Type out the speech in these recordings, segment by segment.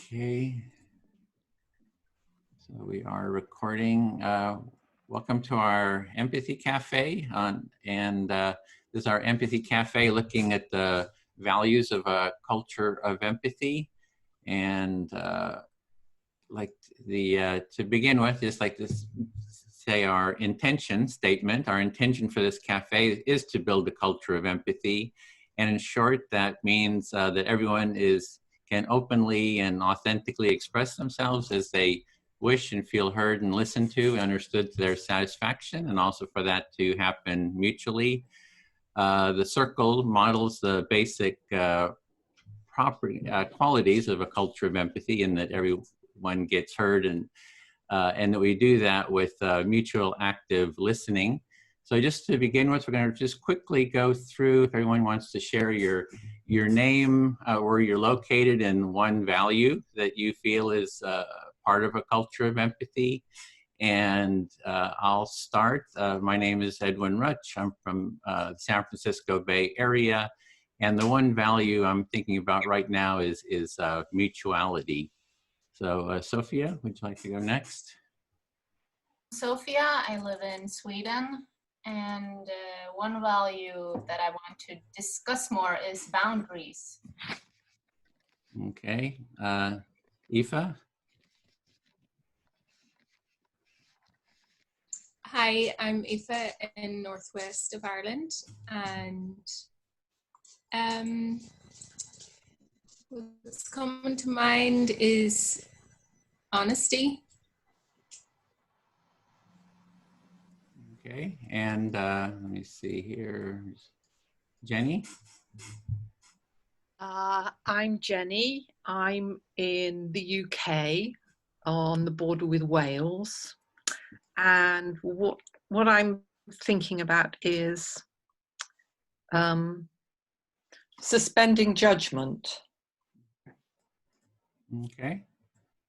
Okay, so we are recording. Welcome to our Empathy Cafe, this is our Empathy Cafe looking at the values of a culture of empathy. And to begin with, just like this, say our intention statement. Our intention for this cafe is to build a culture of empathy, and in short, that means that everyone can openly and authentically express themselves as they wish and feel heard and listened to and understood to their satisfaction, and also for that to happen mutually. The circle models the basic qualities of a culture of empathy, in that everyone gets heard, and that we do that with mutual active listening. So just to begin with, we're going to just quickly go through, if everyone wants to share your name, where you're located, and one value that you feel is part of a culture of empathy. And I'll start. My name is Edwin Rutch. I'm from the San Francisco Bay Area. And the one value I'm thinking about right now is mutuality. So Sophia, would you like to go next? Sophia, I live in Sweden. And one value that I want to discuss more is boundaries. Okay. Aoife? Hi, I'm Aoife in northwest of Ireland, and what's coming to mind is honesty. Okay, and let me see here. Jenny? I'm Jenny. I'm in the UK on the border with Wales. And what I'm thinking about is suspending judgment. Okay,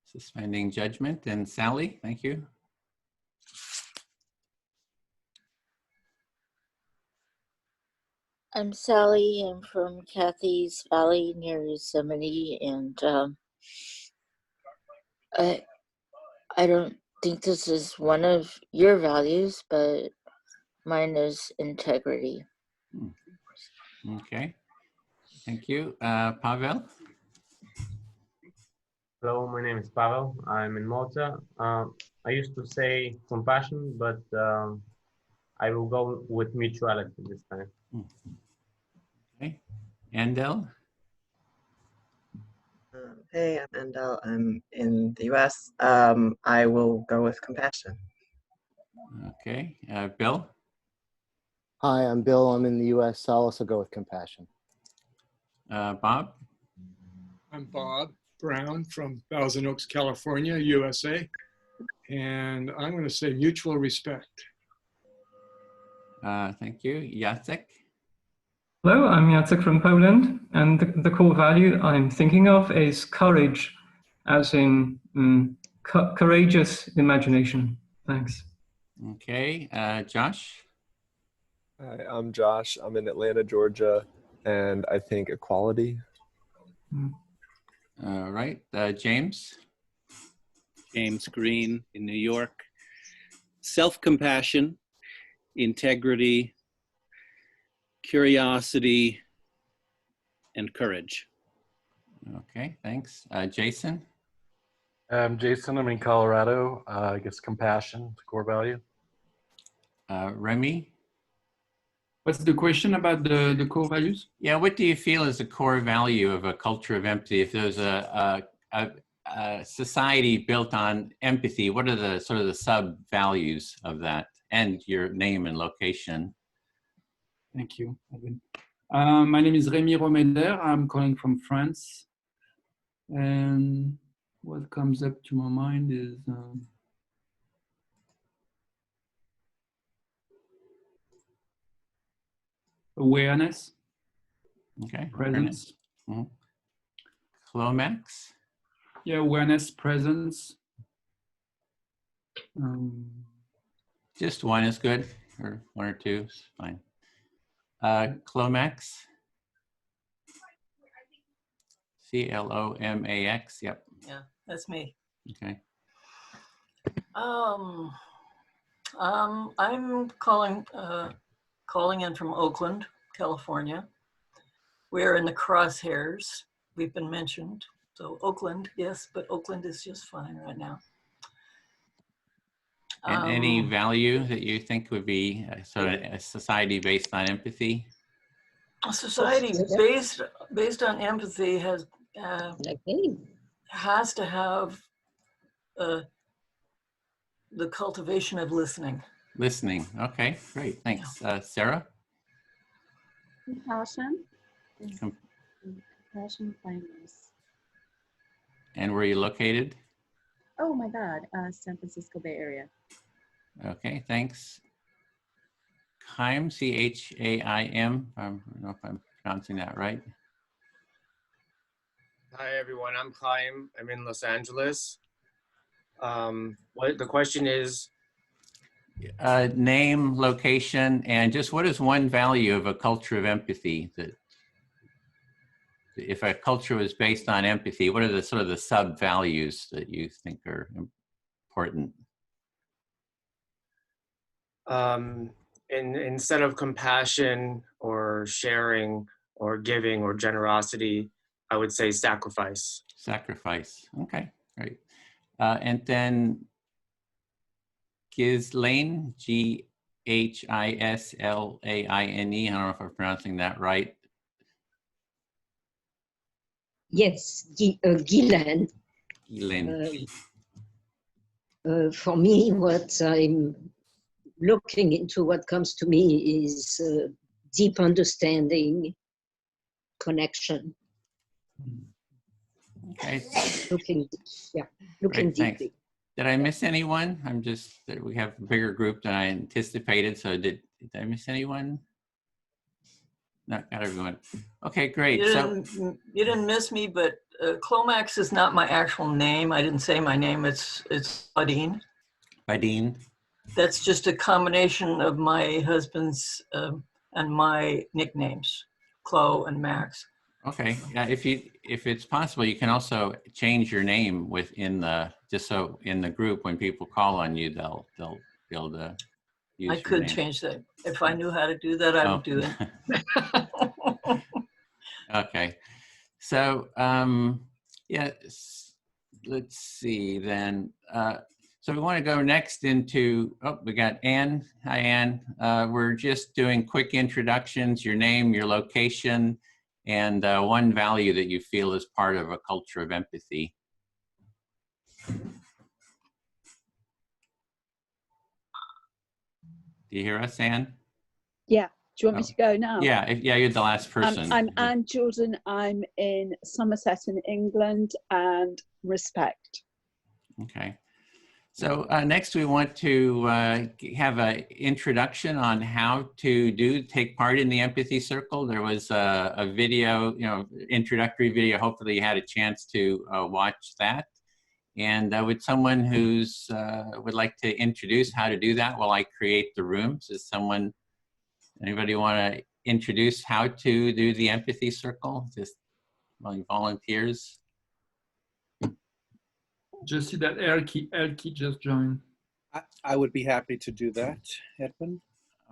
suspending judgment. And Sally, thank you. I'm Sally. I'm from Kathy's Valley near Yosemite, and I don't think this is one of your values, but mine is integrity. Okay, thank you. Pavel? Hello, my name is Pavel. I'm in Malta. I used to say compassion, but I will go with mutuality this time. Okay, Andel? Hey, I'm Andel. I'm in the US. I will go with compassion. Okay, Bill? Hi, I'm Bill. I'm in the US. I'll also go with compassion. Bob? I'm Bob Brown from Thousand Oaks, California, USA. And I'm going to say mutual respect. Thank you. Jacek? Hello, I'm Jacek from Poland, and the core value I'm thinking of is courage, as in courageous imagination. Thanks. Okay, Josh? Hi, I'm Josh. I'm in Atlanta, Georgia, and I think equality. All right, James? James Green in New York. Self-compassion, integrity, curiosity, and courage. Okay, thanks. Jason? Jason, I'm in Colorado. I guess compassion, the core value. Remy? What's the question about the core values? Yeah, what do you feel is the core value of a culture of empathy? If there's a society built on empathy, what are the sort of the sub-values of that? And your name and location. Thank you, Edwin. My name is Rémi Romeder. I'm calling from France. And what comes up to my mind is awareness. Okay. Presence. Mm-hmm. Clomax? Yeah, awareness, presence. Just one is good, or one or two is fine. Clomax? Clomax. Yep. Yeah, that's me. Okay. I'm calling in from Oakland, California. We're in the crosshairs. We've been mentioned. So Oakland, yes, but Oakland is just fine right now. And any value that you think would be sort of a society based on empathy? A society based on empathy has to have the cultivation of listening. Listening. Okay, great. Thanks. Sarah? Compassion. Compassion, kindness. And where are you located? Oh my God, San Francisco Bay Area. Okay, thanks. Chaim, C-H-A-I-M. I don't know if I'm pronouncing that right. Hi everyone, I'm Chaim. I'm in Los Angeles. What the question is? Name, location, and just what is one value of a culture of empathy? That if a culture was based on empathy, what are the sort of the sub values that you think are important? Instead of compassion or sharing or giving or generosity, I would say sacrifice. Sacrifice. Okay, great. And then Ghislaine, Ghislaine. I don't know if I'm pronouncing that right. Yes, Ghislaine. Ghislaine. For me, what I'm looking into, what comes to me is deep understanding, connection. Okay. Looking Great, deeply. thanks. Did I miss anyone? I'm just, we have a bigger group than I anticipated, so did I miss anyone? Not everyone. Okay, great. You didn't miss me, but Clomax is not my actual name. I didn't say my name. It's Badine. Badine. That's just a combination of my husband's and my nicknames, Chloe and Max. Okay. Yeah, if it's possible, you can also change your name within the, just so in the group when people call on you, they'll be able to use I your could name. change that. If I knew how to do that, I would do it. Okay. So yeah, let's see then. So we want to go next into, we got Anne. Hi, Anne. We're just doing quick introductions, your name, your location, and one value that you feel is part of a culture of empathy. Do you hear us, Anne? Yeah. Do you want me to go now? Yeah, you're the last person. I'm Anne Jordan. I'm in Somerset in England, and respect. Okay. So next we want to have an introduction on how to take part in the empathy circle. There was a video, introductory video. Hopefully you had a chance to watch that. And would someone who's would like to introduce how to do that while I create the rooms? Is anybody want to introduce how to do the empathy circle? Just among volunteers. Just see that Elki just joined. I would be happy to do that, Edwin.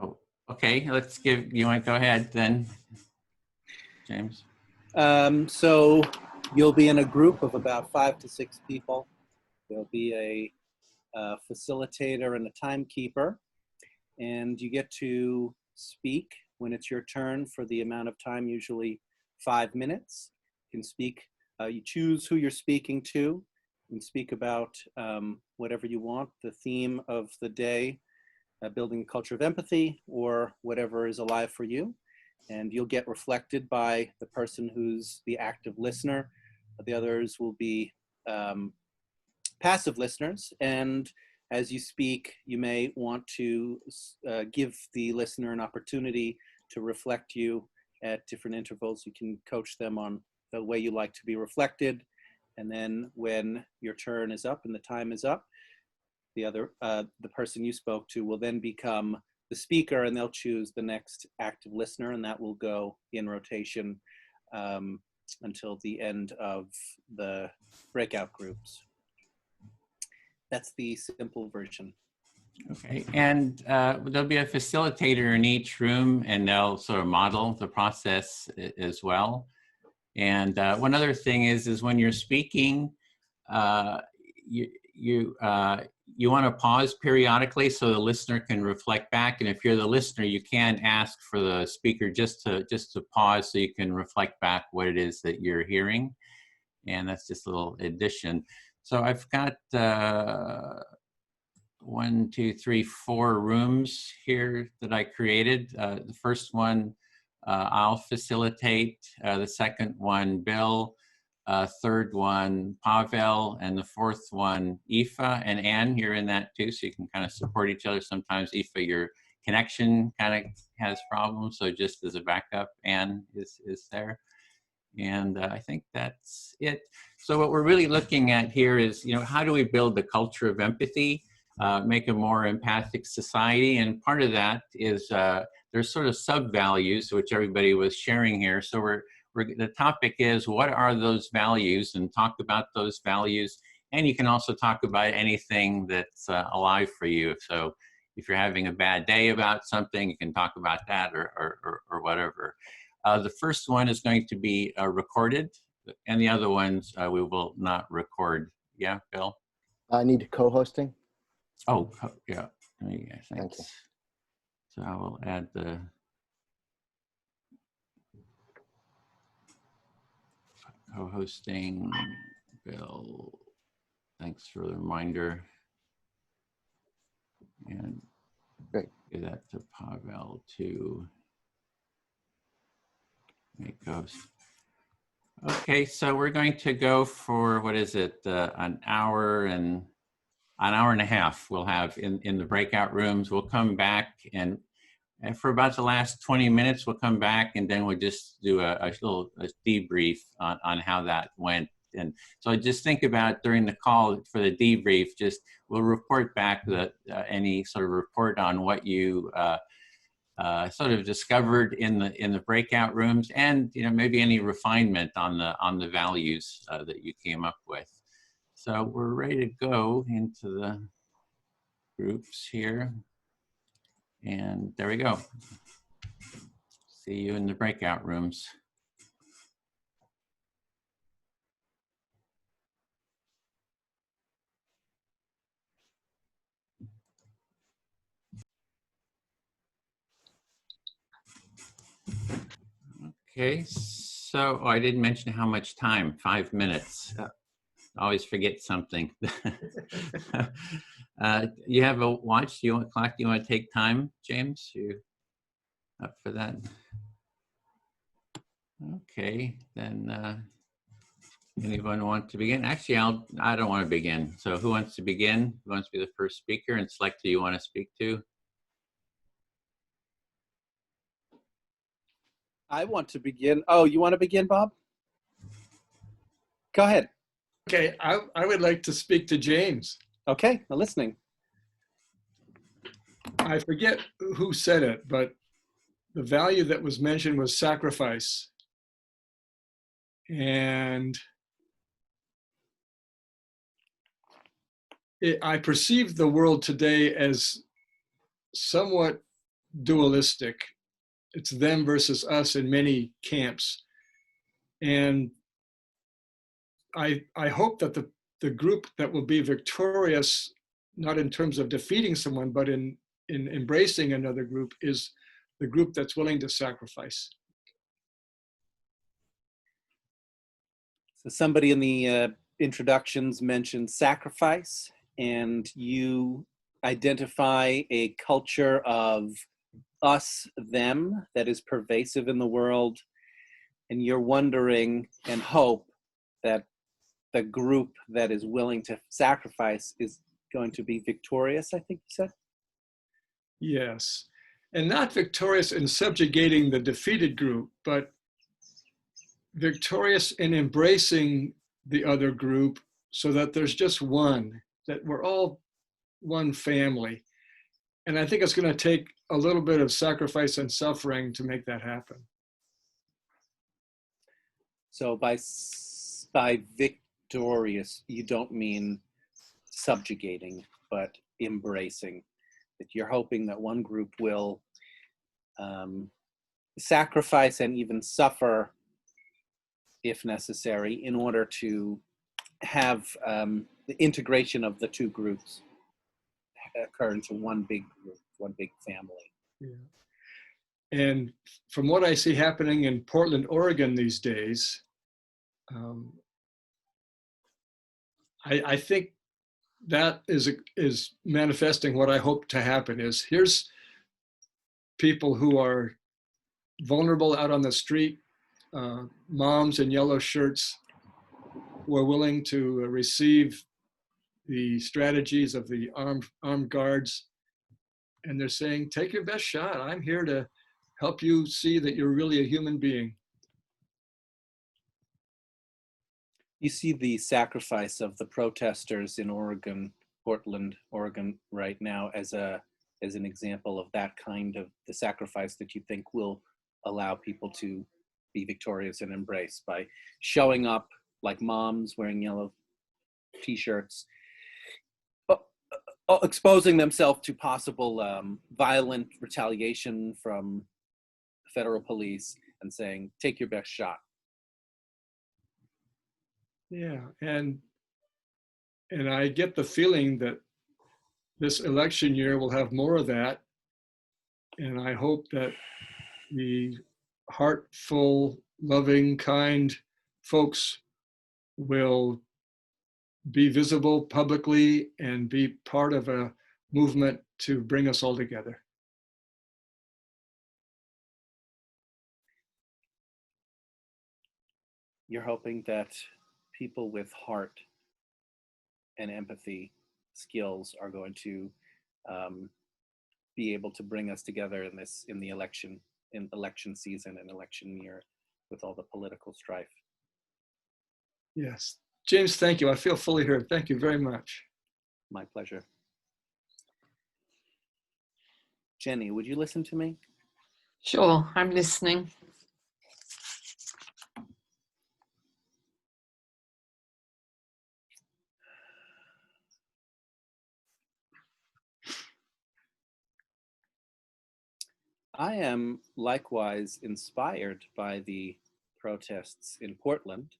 Oh, okay. Let's give, you want to go ahead then, James? So you'll be in a group of about 5 to 6 people. There'll be a facilitator and a timekeeper, and you get to speak when it's your turn for the amount of time, usually 5 minutes. You can speak, you choose who you're speaking to. And speak about whatever you want, the theme of the day, building a culture of empathy, or whatever is alive for you. And you'll get reflected by the person who's the active listener. The others will be passive listeners. And as you speak, you may want to give the listener an opportunity to reflect you at different intervals. You can coach them on the way you like to be reflected. And then when your turn is up and the time is up, the person you spoke to will then become the speaker, and they'll choose the next active listener, and that will go in rotation until the end of the breakout groups. That's the simple version. Okay, and there'll be a facilitator in each room, and they'll sort of model the process as well. And one other thing is when you're speaking, you want to pause periodically so the listener can reflect back. And if you're the listener, you can ask for the speaker just to pause so you can reflect back what it is that you're hearing. And that's just a little addition. So I've got 1, 2, 3, 4 rooms here that I created. The first one I'll facilitate, the second one Bill, third one Pavel, and the fourth one Aoife and Anne. You're in that too, so you can kind of support each other. Sometimes Aoife, your connection kind of has problems, so just as a backup, Anne is there. And I think that's it. So what we're really looking at here is, how do we build the culture of empathy, make a more empathic society? And part of that is there's sort of sub-values, which everybody was sharing here. So the topic is, what are those values, and talk about those values. And you can also talk about anything that's alive for you. So if you're having a bad day about something, you can talk about that or whatever. The first one is going to be recorded, and the other ones we will not record. Yeah, Bill? I need co-hosting. Oh, yeah. Yeah, Thank you. So I will add the co-hosting. Bill, thanks for the reminder. And great. Do that to Pavel to make host. Okay, so we're going to go for, what is it, an hour and a half we'll have in the breakout rooms. We'll come back, and for about the last 20 minutes, we'll come back, and then we'll just do a little debrief on how that went. And so just think about during the call for the debrief, we'll report back any sort of report on what you sort of discovered in the breakout rooms, and maybe any refinement on the values that you came up with. So we're ready to go into the groups here, and there we go. See you in the breakout rooms. Okay, so I didn't mention how much time, 5 minutes. Always forget something. You have a watch, clock, you want to take time, James? You up for that? Okay, then anyone want to begin? Actually, I don't want to begin. So who wants to begin? Who wants to be the first speaker, and select who you want to speak to? I want to begin. Oh, you want to begin, Bob? Go ahead. Okay, I would like to speak to James. Okay, I'm listening. I forget who said it, but the value that was mentioned was sacrifice. And I perceive the world today as somewhat dualistic. It's them versus us in many camps. And I hope that the group that will be victorious, not in terms of defeating someone, but in embracing another group, is the group that's willing to sacrifice. So somebody in the introductions mentioned sacrifice, and you identify a culture of us, them, that is pervasive in the world, and you're wondering and hope that the group that is willing to sacrifice is going to be victorious, I think you said? Yes, and not victorious in subjugating the defeated group, but victorious in embracing the other group so that there's just one, that we're all one family. And I think it's going to take a little bit of sacrifice and suffering to make that happen. So by victorious, you don't mean subjugating, but embracing. That you're hoping that one group will sacrifice and even suffer, if necessary, in order to have the integration of the two groups occur into one big group, one big family. Yeah. And from what I see happening in Portland, Oregon these days, I think that is manifesting what I hope to happen. Is here's people who are vulnerable out on the street, moms in yellow shirts who are willing to receive the strategies of the armed guards, and they're saying, take your best shot. I'm here to help you see that you're really a human being. You see the sacrifice of the protesters in Oregon, Portland, Oregon right now as an example of that kind of the sacrifice that you think will allow people to be victorious and embrace by showing up like moms wearing yellow t-shirts, exposing themselves to possible violent retaliation from federal police and saying, take your best shot. Yeah, and I get the feeling that this election year will have more of that, and I hope that the heartful, loving, kind folks will be visible publicly and be part of a movement to bring us all together. You're hoping that people with heart and empathy skills are going to be able to bring us together in the election season and election year with all the political strife. Yes. James, thank you. I feel fully heard. Thank you very much. My pleasure. Jenny, would you listen to me? Sure, I'm listening. I am likewise inspired by the protests in Portland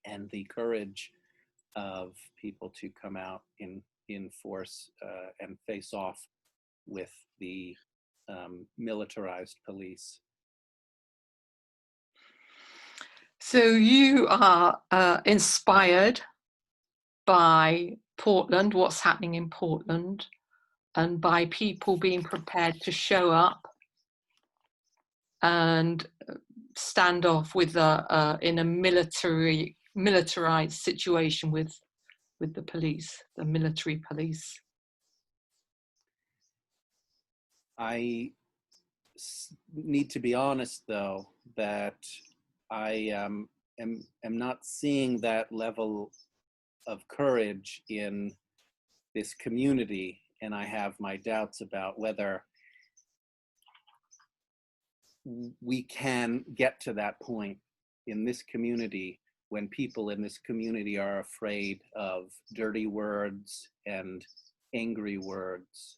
and the courage of people to come out in force and face off with the militarized police. So you are inspired by Portland, what's happening in Portland, and by people being prepared to show up and stand off with in a militarized situation with the police, the military police. I need to be honest, though, that I am not seeing that level of courage in this community, and I have my doubts about whether we can get to that point in this community when people in this community are afraid of dirty words and angry words.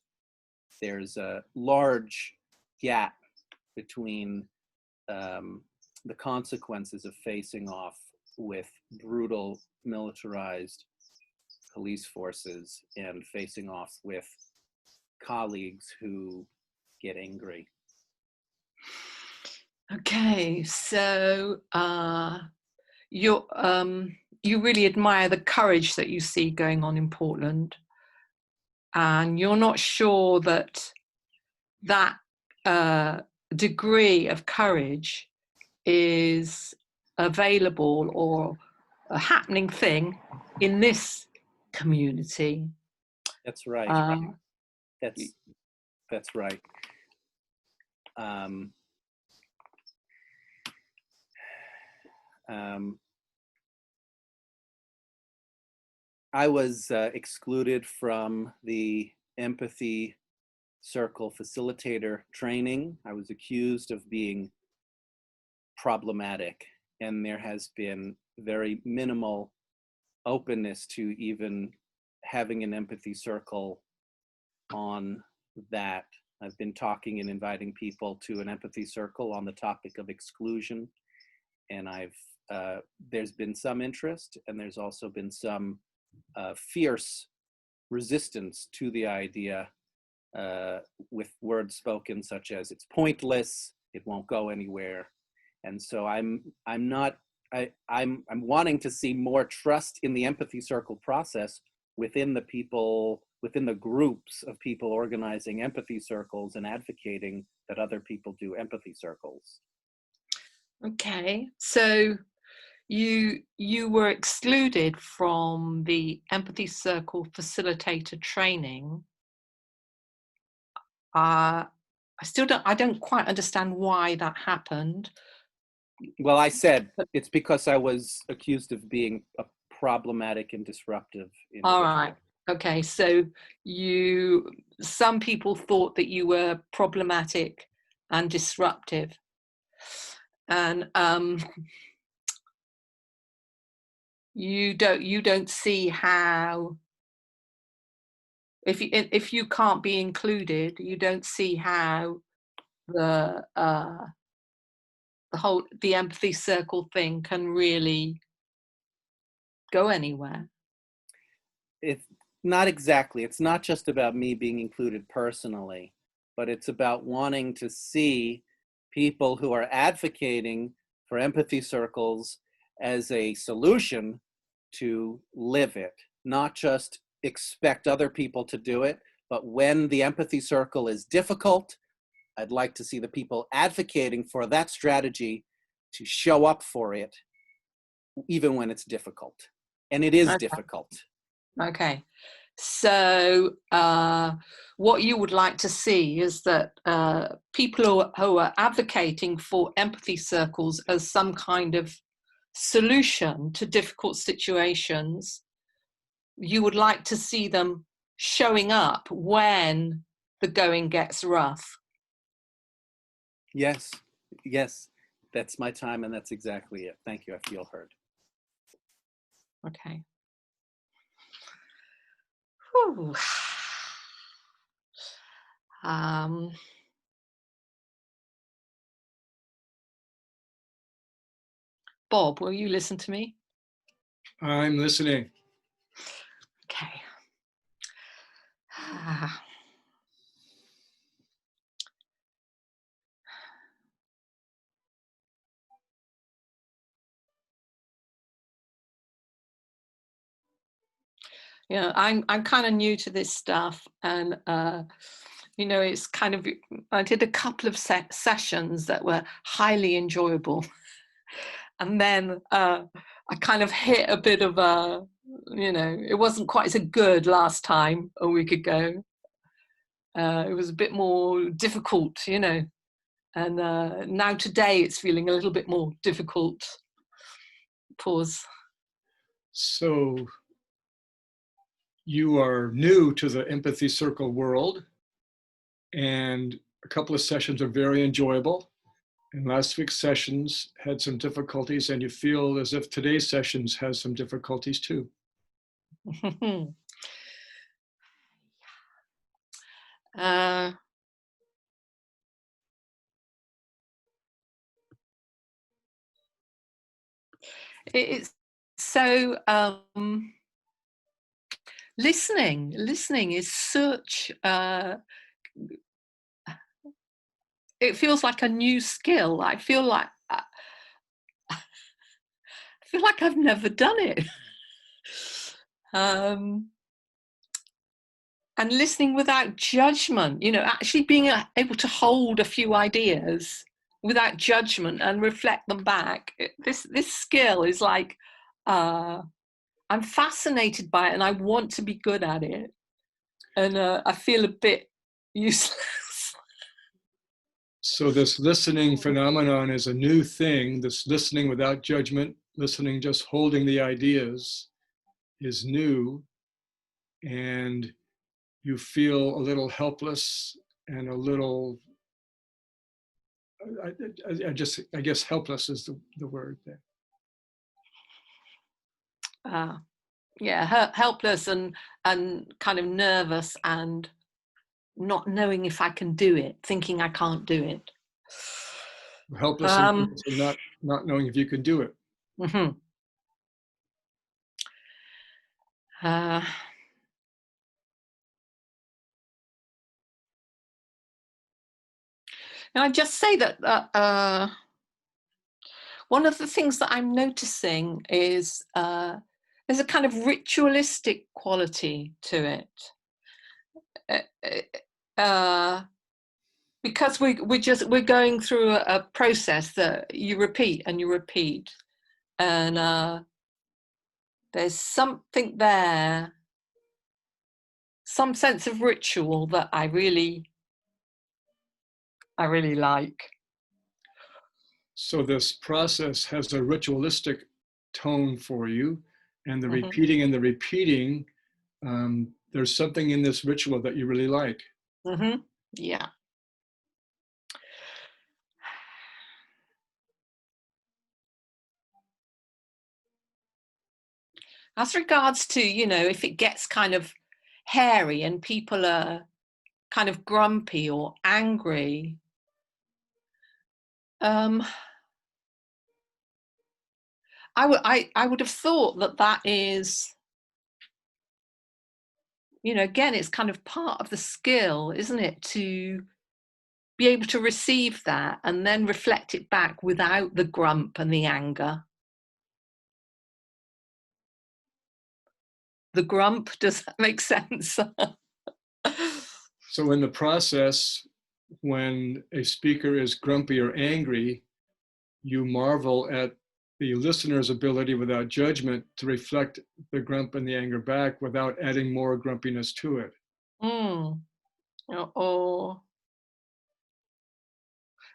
There's a large gap between the consequences of facing off with brutal militarized police forces and facing off with colleagues who get angry. Okay, so you really admire the courage that you see going on in Portland, and you're not sure that degree of courage is available or a happening thing in this community. That's right. That's right. I was excluded from the empathy circle facilitator training. I was accused of being problematic, and there has been very minimal openness to even having an empathy circle on that. I've been talking and inviting people to an empathy circle on the topic of exclusion, and there's been some interest, and there's also been some fierce resistance to the idea, with words spoken such as "it's pointless," "it won't go anywhere," and so I'm wanting to see more trust in the empathy circle process within the people, within the groups of people organizing empathy circles and advocating that other people do empathy circles. Okay, so you were excluded from the empathy circle facilitator training. I don't quite understand why that happened. Well, I said it's because I was accused of being a problematic and disruptive individual. All right. Okay. So some people thought that you were problematic and disruptive, and you don't see how, if you can't be included, you don't see how the empathy circle thing can really go anywhere. It's not exactly. It's not just about me being included personally, but it's about wanting to see people who are advocating for empathy circles as a solution to live it, not just expect other people to do it, but when the empathy circle is difficult, I'd like to see the people advocating for that strategy to show up for it, even when it's difficult. And it is difficult. Okay. So what you would like to see is that people who are advocating for empathy circles as some kind of solution to difficult situations, you would like to see them showing up when the going gets rough. Yes, yes, that's my time, and that's exactly it. Thank you. I feel heard. Okay. Whew. Bob, will you listen to me? I'm listening. Okay. You know, I'm kind of new to this stuff, and you know, it's kind of, I did a couple of sessions that were highly enjoyable, and then I kind of hit a bit of a, you know, it wasn't quite so good last time a week ago. It was a bit more difficult, you know, and now today it's feeling a little bit more difficult. Pause. So you are new to the empathy circle world, and a couple of sessions are very enjoyable. And last week's sessions had some difficulties, and you feel as if today's sessions has some difficulties too. It's so listening is such it feels like a new skill. I feel like I've never done it. And listening without judgment, you know, actually being able to hold a few ideas without judgment and reflect them back. This skill is like, I'm fascinated by it and I want to be good at it. And I feel a bit useless. So this listening phenomenon is a new thing. This listening without judgment, listening just holding the ideas is new. And you feel a little helpless and a little I guess helpless is the word there. Yeah, helpless and kind of nervous and not knowing if I can do it, thinking I can't do it. Helpless and not knowing if you can do it. Mm-hmm. Now I just say that one of the things that I'm noticing is there's a kind of ritualistic quality to it. Because we're going through a process that you repeat and you repeat, and there's something there, some sense of ritual that I really like. So this process has a ritualistic tone for you, and the repeating and the repeating, there's something in this ritual that you really like. Mm-hmm. Yeah. As regards to, if it gets kind of hairy and people are kind of grumpy or angry, I would have thought that is, again, it's kind of part of the skill, isn't it, to be able to receive that and then reflect it back without the grump and the anger. The grump, does that make sense? So in the process, when a speaker is grumpy or angry, you marvel at the listener's ability without judgment to reflect the grump and the anger back without adding more grumpiness to it.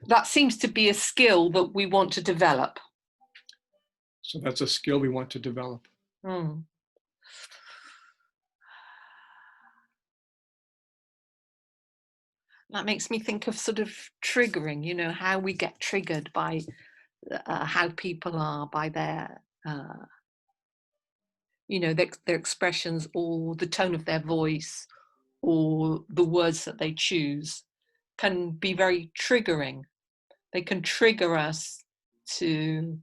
That seems to be a skill that we want to develop. So that's a skill we want to develop. That makes me think of sort of triggering, how we get triggered by how people are, by their, their expressions or the tone of their voice or the words that they choose can be very triggering. They can trigger us to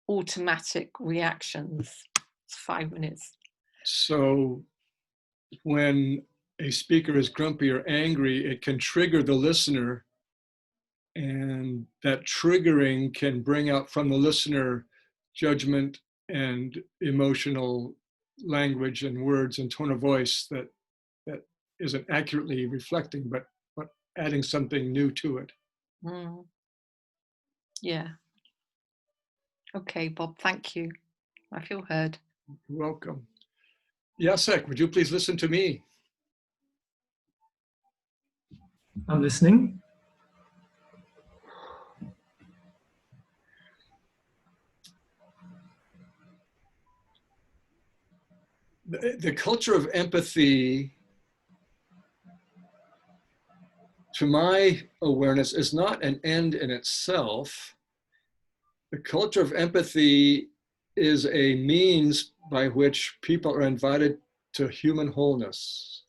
automatic reactions. It's 5 minutes. So when a speaker is grumpy or angry, it can trigger the listener, and that triggering can bring out from the listener judgment and emotional language and words and tone of voice that isn't accurately reflecting, but adding something new to it. Yeah. Okay, Bob, thank you. I feel heard. You're welcome. Jacek, would you please listen to me? I'm listening. The culture of empathy, to my awareness, is not an end in itself. The culture of empathy is a means by which people are invited to human wholeness.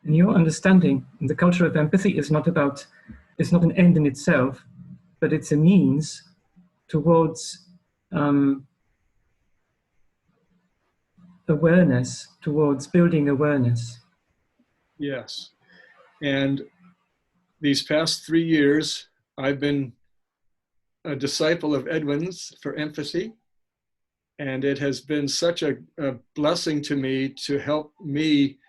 In your understanding, the culture of empathy is not an end in itself, but it's a means towards awareness, towards building awareness. Yes. And these past 3 years, I've been a disciple of Edwin's for empathy. And it has been such a blessing to me to help me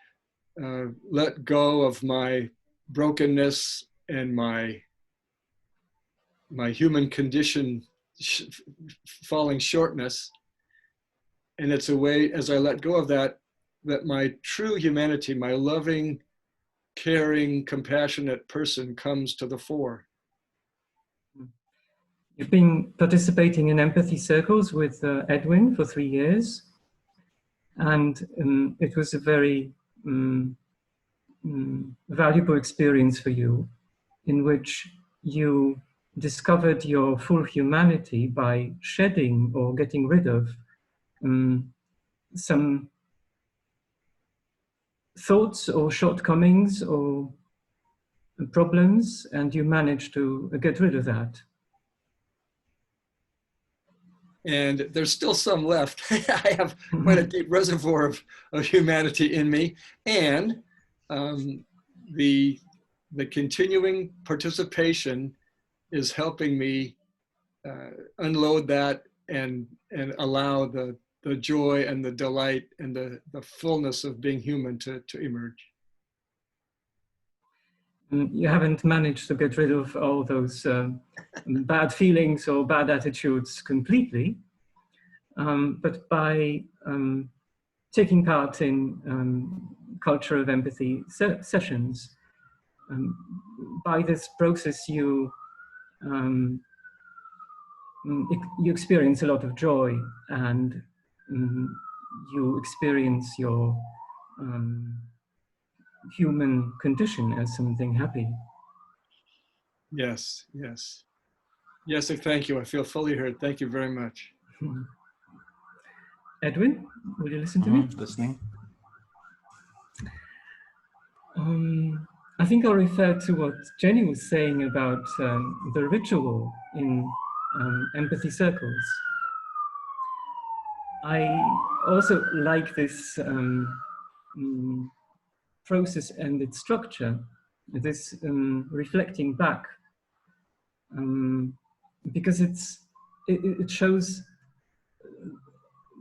let go of my brokenness and my human condition falling shortness. And it's a way, as I let go of that my true humanity, my loving, caring, compassionate person comes to the fore. You've been participating in empathy circles with Edwin for 3 years. And it was a very valuable experience for you in which you discovered your full humanity by shedding or getting rid of some thoughts or shortcomings or problems, and you managed to get rid of that? And there's still some left. I have quite a deep reservoir of humanity in me. And the continuing participation is helping me unload that and allow the joy and the delight and the fullness of being human to emerge. You haven't managed to get rid of all those bad feelings or bad attitudes completely, but by taking part in culture of empathy sessions, by this process you experience a lot of joy, and you experience your human condition as something happy. Yes, yes. Yes, thank you. I feel fully heard. Thank you very much. Edwin, will you listen to me? Listening. I think I'll refer to what Jenny was saying about the ritual in empathy circles. I also like this process and its structure, this reflecting back, because it shows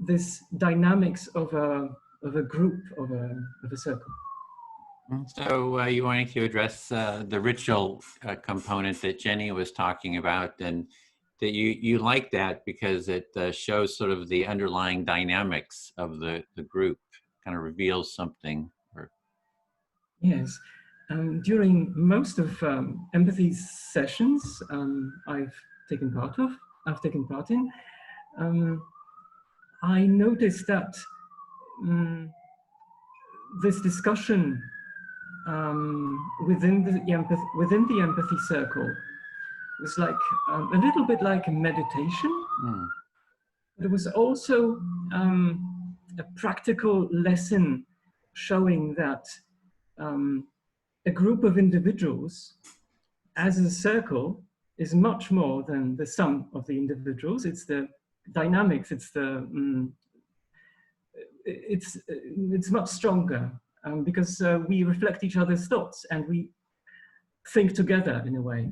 this dynamics of a group, of a circle. So you wanted to address the ritual component that Jenny was talking about, and that you like that because it shows sort of the underlying dynamics of the group, kind of reveals something. Yes, during most of empathy sessions I've taken part in, I noticed that this discussion within the empathy circle was like a little bit like a meditation. There was also a practical lesson showing that a group of individuals as a circle is much more than the sum of the individuals. It's the dynamics, it's much stronger because we reflect each other's thoughts and we think together in a way.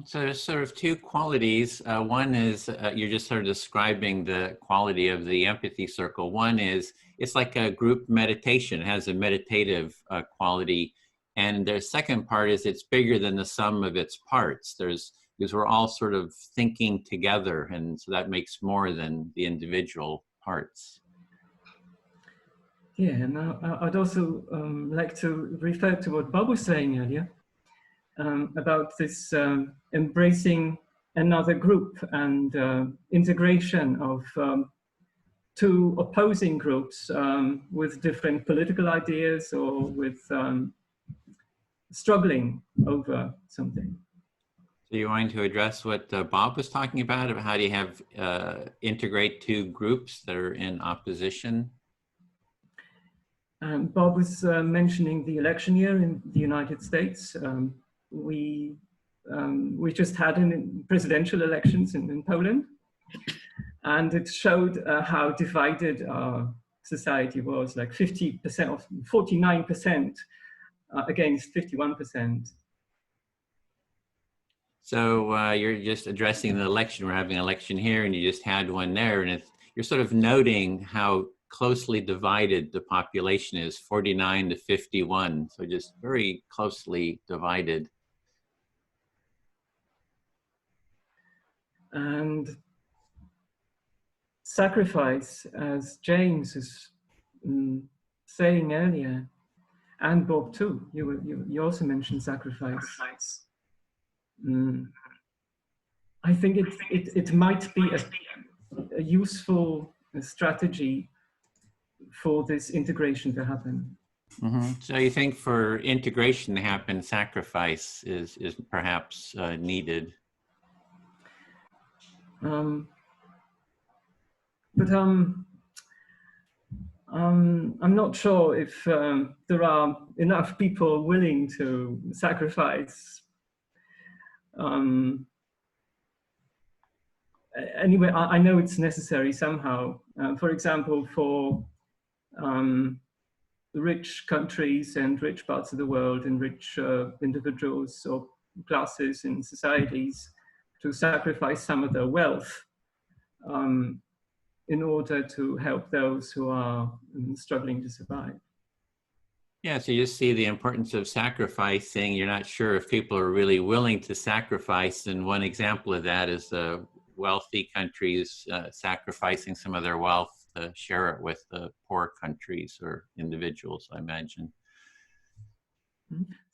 So there's sort of two qualities. One is you're just sort of describing the quality of the empathy circle. One is it's like a group meditation. It has a meditative quality. And the second part is it's bigger than the sum of its parts. Because we're all sort of thinking together, and so that makes more than the individual parts. Yeah, and I'd also like to refer to what Bob was saying earlier about this embracing another group and integration of two opposing groups with different political ideas or with struggling over something. So you're wanting to address what Bob was talking about how do you have integrate two groups that are in opposition? Bob was mentioning the election year in the United States. We just had presidential elections in Poland, and it showed how divided our society was, like 50% or 49% against 51%. So you're just addressing the election. We're having an election here, and you just had one there, and you're sort of noting how closely divided the population is, 49 to 51. So just very closely divided. And sacrifice, as James is saying earlier, and Bob too, you also mentioned sacrifice. I think it might be a useful strategy for this integration to happen. So you think for integration to happen, sacrifice is perhaps needed? But I'm not sure if there are enough people willing to sacrifice. Anyway, I know it's necessary somehow. For example, for rich countries and rich parts of the world and rich individuals or classes in societies to sacrifice some of their wealth in order to help those who are struggling to survive. Yeah, so you see the importance of sacrificing. You're not sure if people are really willing to sacrifice. And one example of that is the wealthy countries sacrificing some of their wealth to share it with the poor countries or individuals, I imagine.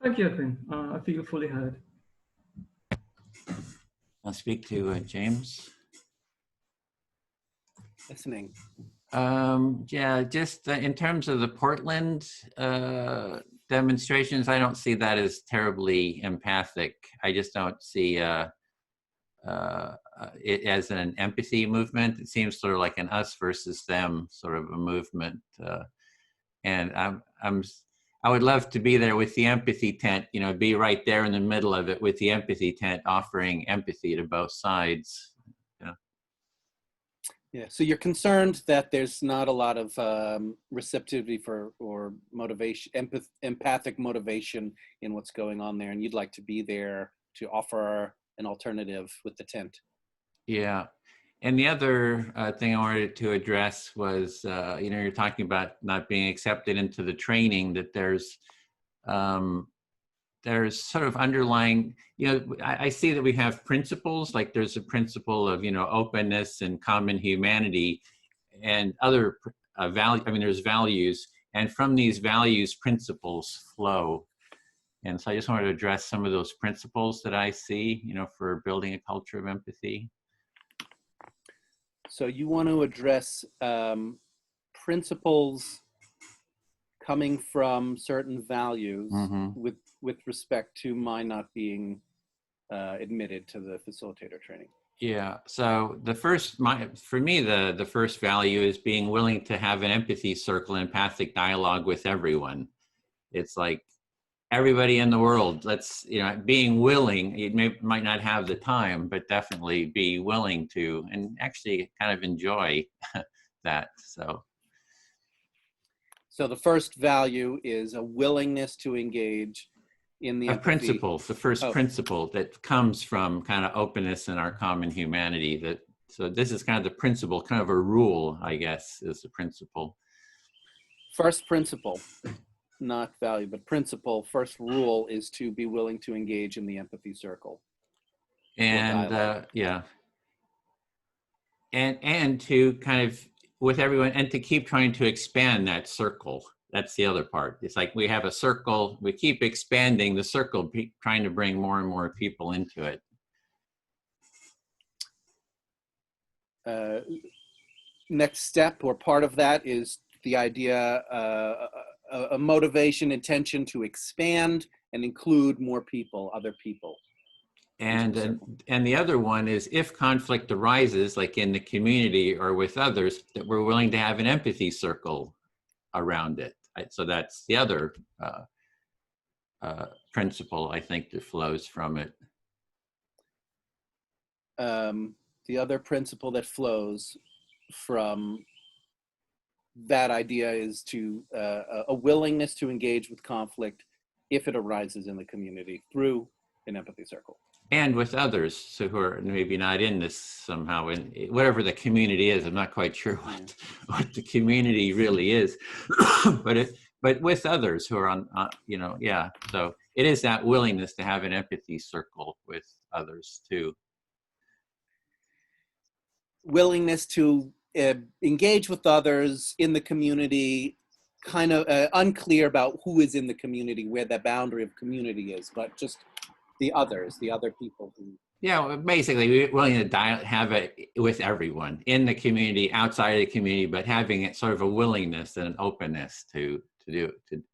Thank you, Edwin. I feel fully heard. I'll speak to James. Listening. Yeah, just in terms of the Portland demonstrations, I don't see that as terribly empathic. I just don't see it as an empathy movement. It seems sort of like an us versus them sort of a movement. And I would love to be there with the empathy tent, you know, be right there in the middle of it with the empathy tent, offering empathy to both sides. Yeah, so you're concerned that there's not a lot of receptivity for or motivation, empathic motivation in what's going on there, and you'd like to be there to offer an alternative with the tent. Yeah, and the other thing I wanted to address was, you know, you're talking about not being accepted into the training, that there's sort of underlying, you know, I see that we have principles, like there's a principle of, you know, openness and common humanity and other value. I mean, there's values, and from these values, principles flow. And so I just wanted to address some of those principles that I see, you know, for building a culture of empathy. So you want to address principles coming from certain values with respect to my not being admitted to the facilitator training. Yeah, so for me, the first value is being willing to have an empathy circle, empathic dialogue with everyone. It's like everybody in the world, let's, you know, being willing, you might not have the time, but definitely be willing to, and actually kind of enjoy that, so. So the first value is a willingness to engage in the empathy. Principles, the first principle that comes from kind of openness and our common humanity. So this is kind of the principle, kind of a rule, I guess, is the principle. First principle, not value, but principle, first rule is to be willing to engage in the empathy circle. And yeah. And to kind of, with everyone, and to keep trying to expand that circle. That's the other part. It's like we have a circle, we keep expanding the circle, trying to bring more and more people into it. Next step or part of that is the idea, a motivation, intention to expand and include more people, other people. And the other one is, if conflict arises, like in the community or with others, that we're willing to have an empathy circle around it. So that's the other principle, I think, that flows from it. The other principle that flows from that idea is to a willingness to engage with conflict if it arises in the community through an empathy circle. And with others, so who are maybe not in this somehow, in whatever the community is. I'm not quite sure what the community really is, but with others who are on, you know, yeah. So it is that willingness to have an empathy circle with others too. Willingness to engage with others in the community, kind of unclear about who is in the community, where the boundary of community is, but just the others, the other people who. Yeah, well, basically we're willing to have it with everyone in the community, outside of the community, but having it sort of a willingness and an openness to to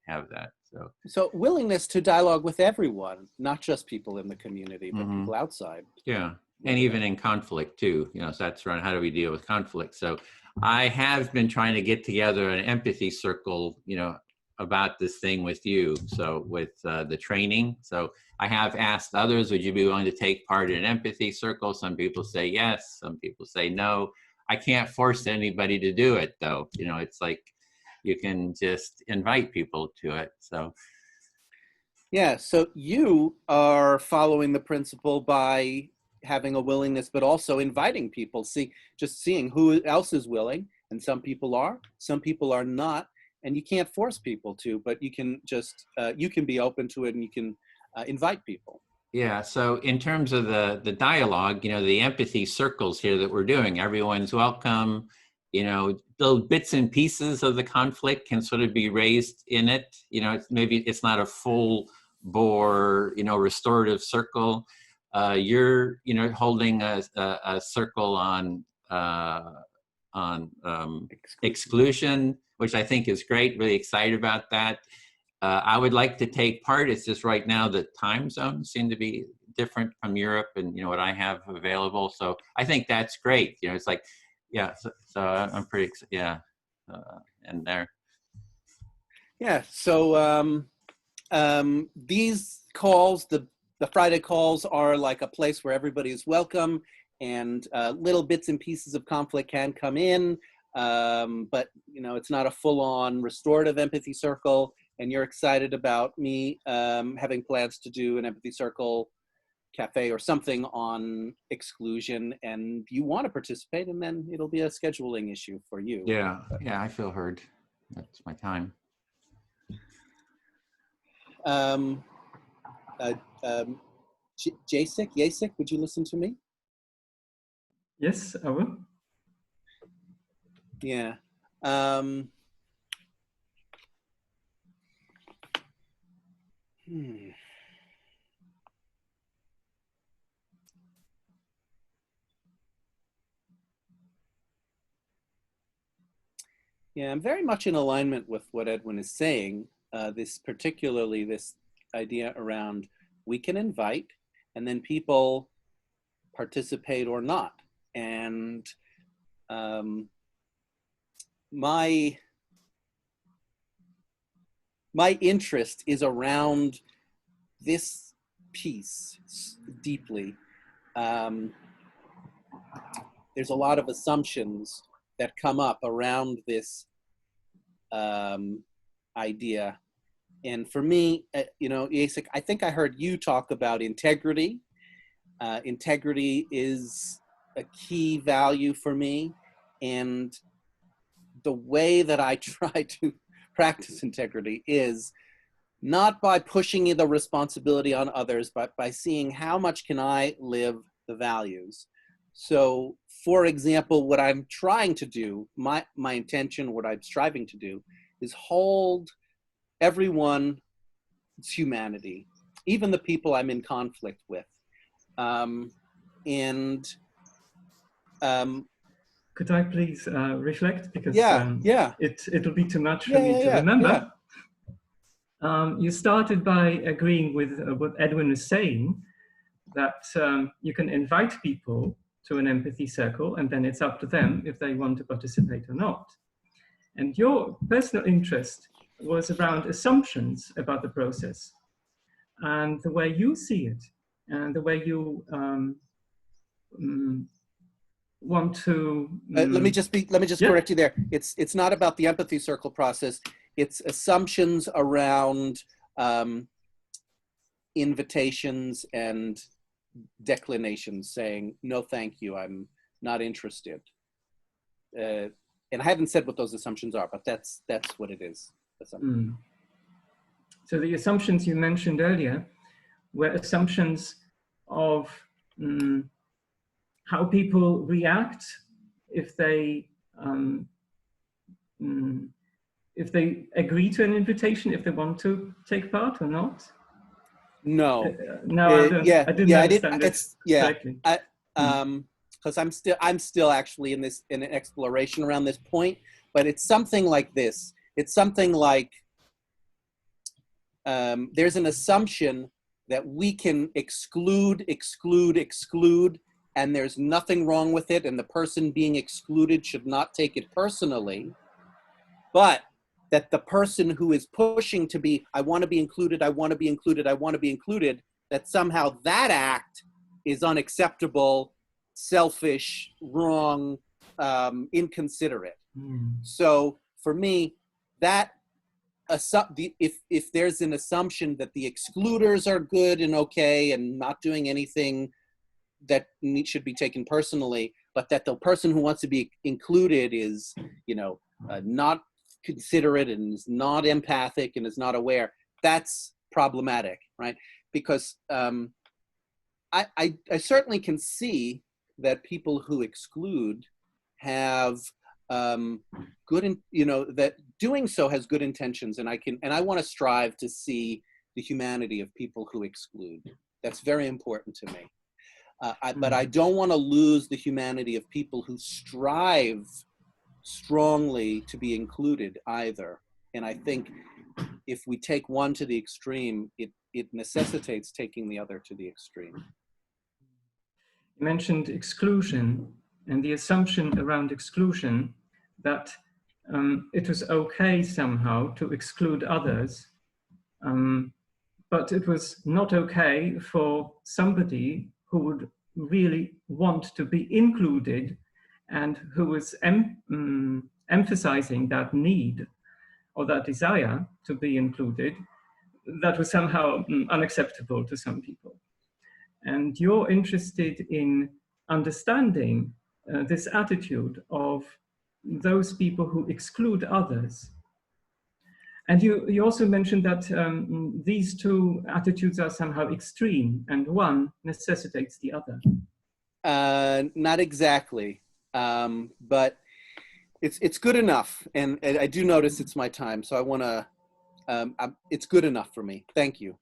have that. So So willingness to dialogue with everyone, not just people in the community, but people outside. yeah, and even in conflict too, you know, so that's around how do we deal with conflict. So I have been trying to get together an empathy circle, you know, about this thing with you. So with the training, so I have asked others, would you be willing to take part in an empathy circle? Some people say yes, some people say no. I can't force anybody to do it though. You know, it's like you can just invite people to it. So yeah, so you are following the principle by having a willingness, but also inviting people, just seeing who else is willing. And some people are not. And you can't force people to, but you can just, you can be open to it and you can invite people. yeah, so in terms of the dialogue, you know, the empathy circles here that we're doing, everyone's welcome, you know, little bits and pieces of the conflict can sort of be raised in it. You know, maybe it's not a full bore, you know, restorative circle. You're, you know, holding a circle on exclusion, which I think is great. Really excited about that. I would like to take part. It's just right now the time zones seem to be different from Europe and, you know, what I have available. So I think that's great. You know, it's like, yeah. So I'm pretty, yeah. And there. Yeah. So these calls, the Friday calls are like a place where everybody is welcome, and little bits and pieces of conflict can come in. But, you know, it's not a full-on restorative empathy circle. And you're excited about me having plans to do an empathy circle cafe or something on exclusion, and you want to participate, and then it'll be a scheduling issue for you. Yeah, yeah, I feel heard. That's my time. Jacek, would you listen to me? Yes, I will. Yeah. Yeah, I'm very much in alignment with what Edwin is saying. Particularly this idea around we can invite, and then people participate or not. And my interest is around this piece deeply. There's a lot of assumptions that come up around this idea. And for me, you know, Jacek, I think I heard you talk about integrity. Integrity is a key value for me. And the way that I try to practice integrity is not by pushing the responsibility on others, but by seeing how much can I live the values. So, for example, what I'm trying to do, my intention, what I'm striving to do, is hold everyone's humanity, even the people I'm in conflict with. Could I please reflect? Because it'll be too much for me to remember. You started by agreeing with what Edwin was saying, that you can invite people to an empathy circle, and then it's up to them if they want to participate or not. And your personal interest was around assumptions about the process, and the way you see it, and the way you want to. Let me just correct you there. It's not about the empathy circle process. It's assumptions around invitations and declinations, saying no, thank you, I'm not interested. And I haven't said what those assumptions are, but that's what it is. So the assumptions you mentioned earlier were assumptions of how people react if they agree to an invitation, if they want to take part or not. No. No, I didn't understand this correctly. Because I'm still actually in an exploration around this point, but it's something like this. It's something like there's an assumption that we can exclude, and there's nothing wrong with it, and the person being excluded should not take it personally, but that the person who is pushing to be, I want to be included, I want to be included, I want to be included, that somehow that act is unacceptable, selfish, wrong, inconsiderate. So for me, that if there's an assumption that the excluders are good and okay and not doing anything that should be taken personally, but that the person who wants to be included is, not considerate and is not empathic and is not aware, that's problematic, right? Because I certainly can see that people who exclude have good, that doing so has good intentions, and I want to strive to see the humanity of people who exclude. That's very important to me. But I don't want to lose the humanity of people who strive strongly to be included either. And I think if we take one to the extreme, it necessitates taking the other to the extreme. You mentioned exclusion and the assumption around exclusion that it was okay somehow to exclude others, but it was not okay for somebody who would really want to be included and who was emphasizing that need or that desire to be included, that was somehow unacceptable to some people. And you're interested in understanding this attitude of those people who exclude others. And you also mentioned that these two attitudes are somehow extreme and one necessitates the other. Not exactly, but it's good enough. And I do notice it's my time, so I want to, it's good enough for me. Thank you.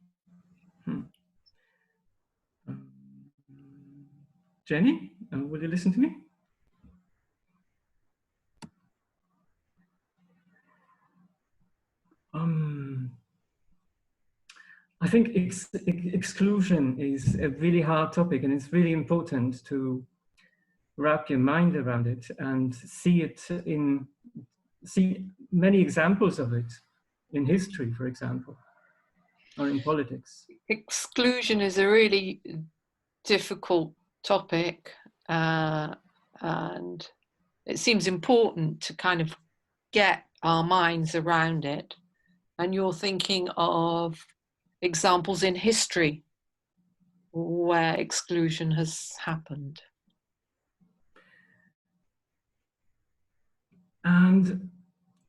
Jenny, will you listen to me? I think exclusion is a really hard topic, and it's really important to wrap your mind around it and see many examples of it in history, for example, or in politics. Exclusion is a really difficult topic, and it seems important to kind of get our minds around it. And you're thinking of examples in history where exclusion has happened. And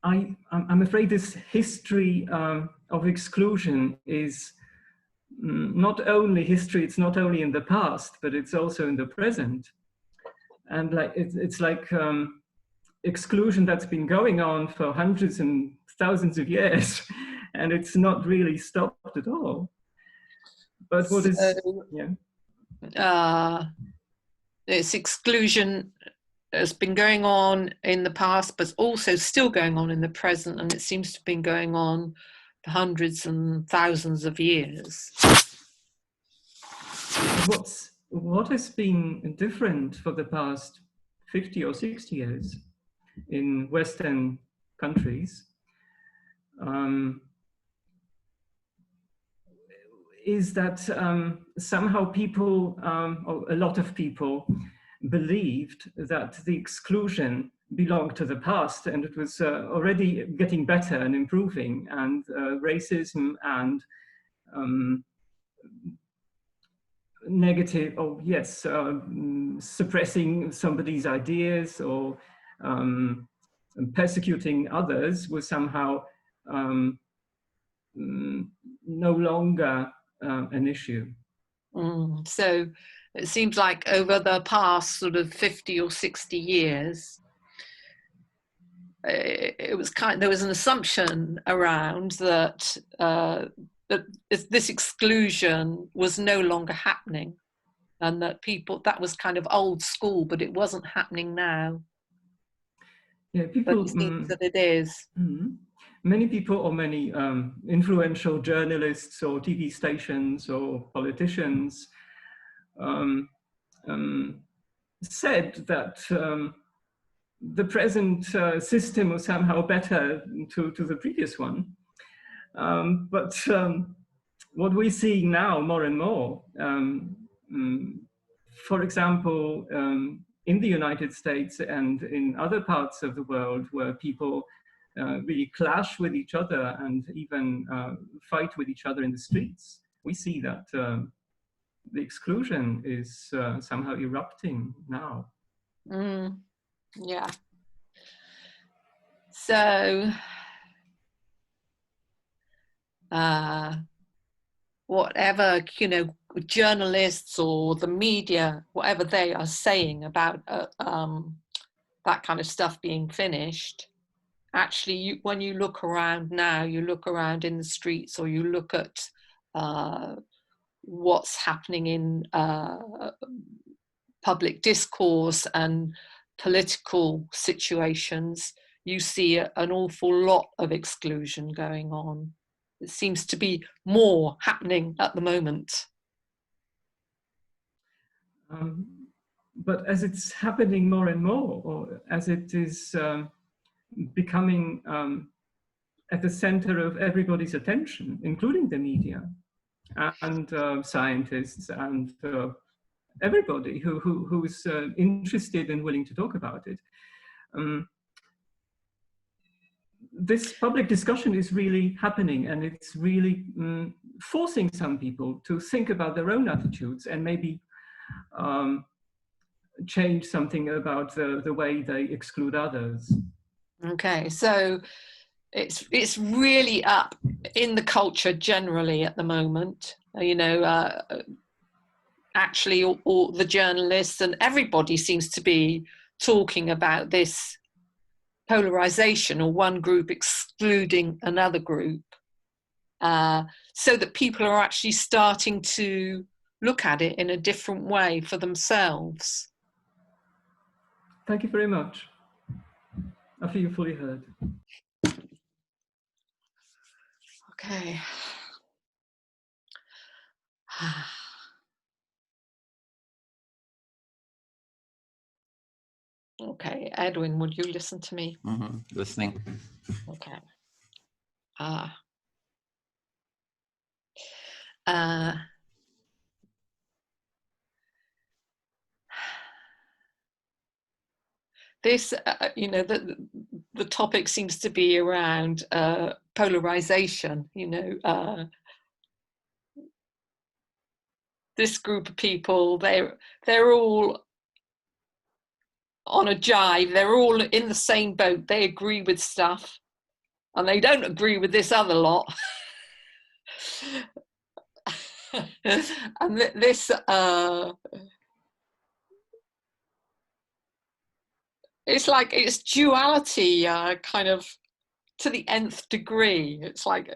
I'm afraid this history of exclusion is not only history, it's not only in the past, but it's also in the present. And it's like exclusion that's been going on for hundreds and thousands of years, and it's not really stopped at all. But what is, this exclusion has been going on in the past, but also still going on in the present, and it seems to have been going on for hundreds and thousands of years. What has been different for the past 50 or 60 years in Western countries is that somehow people, or a lot of people, believed that the exclusion belonged to the past and it was already getting better and improving, and racism and negative, suppressing somebody's ideas or persecuting others was somehow no longer an issue. So it seems like over the past sort of 50 or 60 years, it was there was an assumption around that that this exclusion was no longer happening, and that that was kind of old school, but it wasn't happening now. Yeah, but people. it seems that it is. Many people, or many influential journalists, or TV stations, or politicians said that the present system was somehow better to the previous one. But what we see now more and more, for example, in the United States and in other parts of the world where people really clash with each other and even fight with each other in the streets, we see that the exclusion is somehow erupting now. Yeah. So, whatever, you know, journalists or the media, whatever they are saying about that kind of stuff being finished, actually, when you look around now, you look around in the streets, or you look at what's happening in public discourse and political situations, you see an awful lot of exclusion going on. It seems to be more happening at the moment. But as it's happening more and more, or as it is becoming at the center of everybody's attention, including the media and scientists and everybody who's interested and willing to talk about it, this public discussion is really happening, and it's really forcing some people to think about their own attitudes and maybe change something about the way they exclude others. Okay, so it's really up in the culture generally at the moment. You know, actually all the journalists and everybody seems to be talking about this polarization, or one group excluding another group, so that people are actually starting to look at it in a different way for themselves. Thank you very much. I feel fully heard. Okay. Okay, Edwin, would you listen to me? Listening. Okay. This, you know, the topic seems to be around polarization, you know. This group of people, they're all on a jive, they're all in the same boat, they agree with stuff, and they don't agree with this other lot. And this it's like it's duality kind of to the nth degree. It's like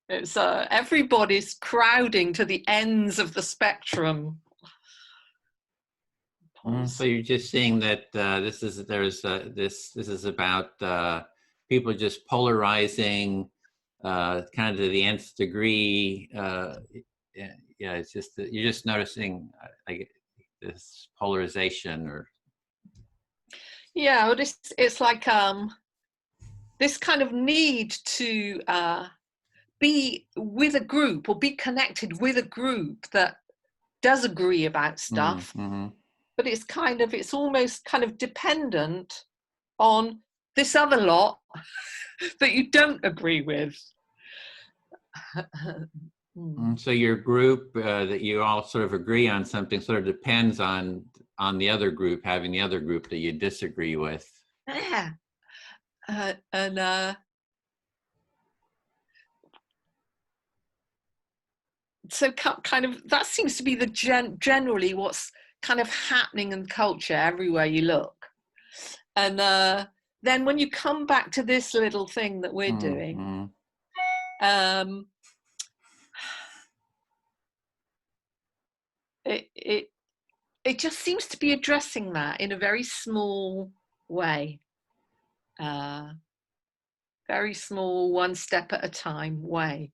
it's everybody's crowding to the ends of the spectrum. So you're just seeing that this is about people just polarizing kind of to the nth degree. Yeah, it's just that you're just noticing this polarization, or yeah, well, it's like this kind of need to be with a group, or be connected with a group that does agree about stuff. But it's almost kind of dependent on this other lot that you don't agree with. So your group that you all sort of agree on something sort of depends on the other group having the other group that you disagree with. Yeah. So kind of that seems to be the generally what's kind of happening in culture everywhere you look. And then when you come back to this little thing that we're doing, it just seems to be addressing that in a very small way. Very small, one step at a time way.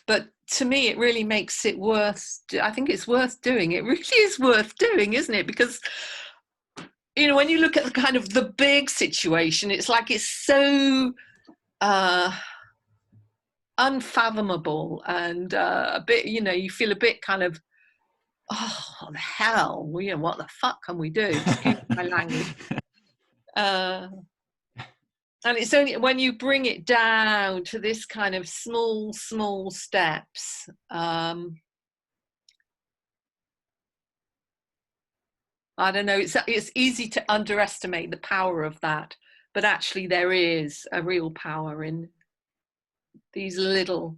But to me, it really makes it worth, I think it's worth doing. It really is worth doing, isn't it? Because, you know, when you look at the kind of the big situation, it's like it's so unfathomable and a bit, you know, you feel a bit kind of, oh, the hell, you know, what the fuck can we do? Excuse my language. And it's only when you bring it down to this kind of small steps, I don't know, it's easy to underestimate the power of that, but actually there is a real power in these little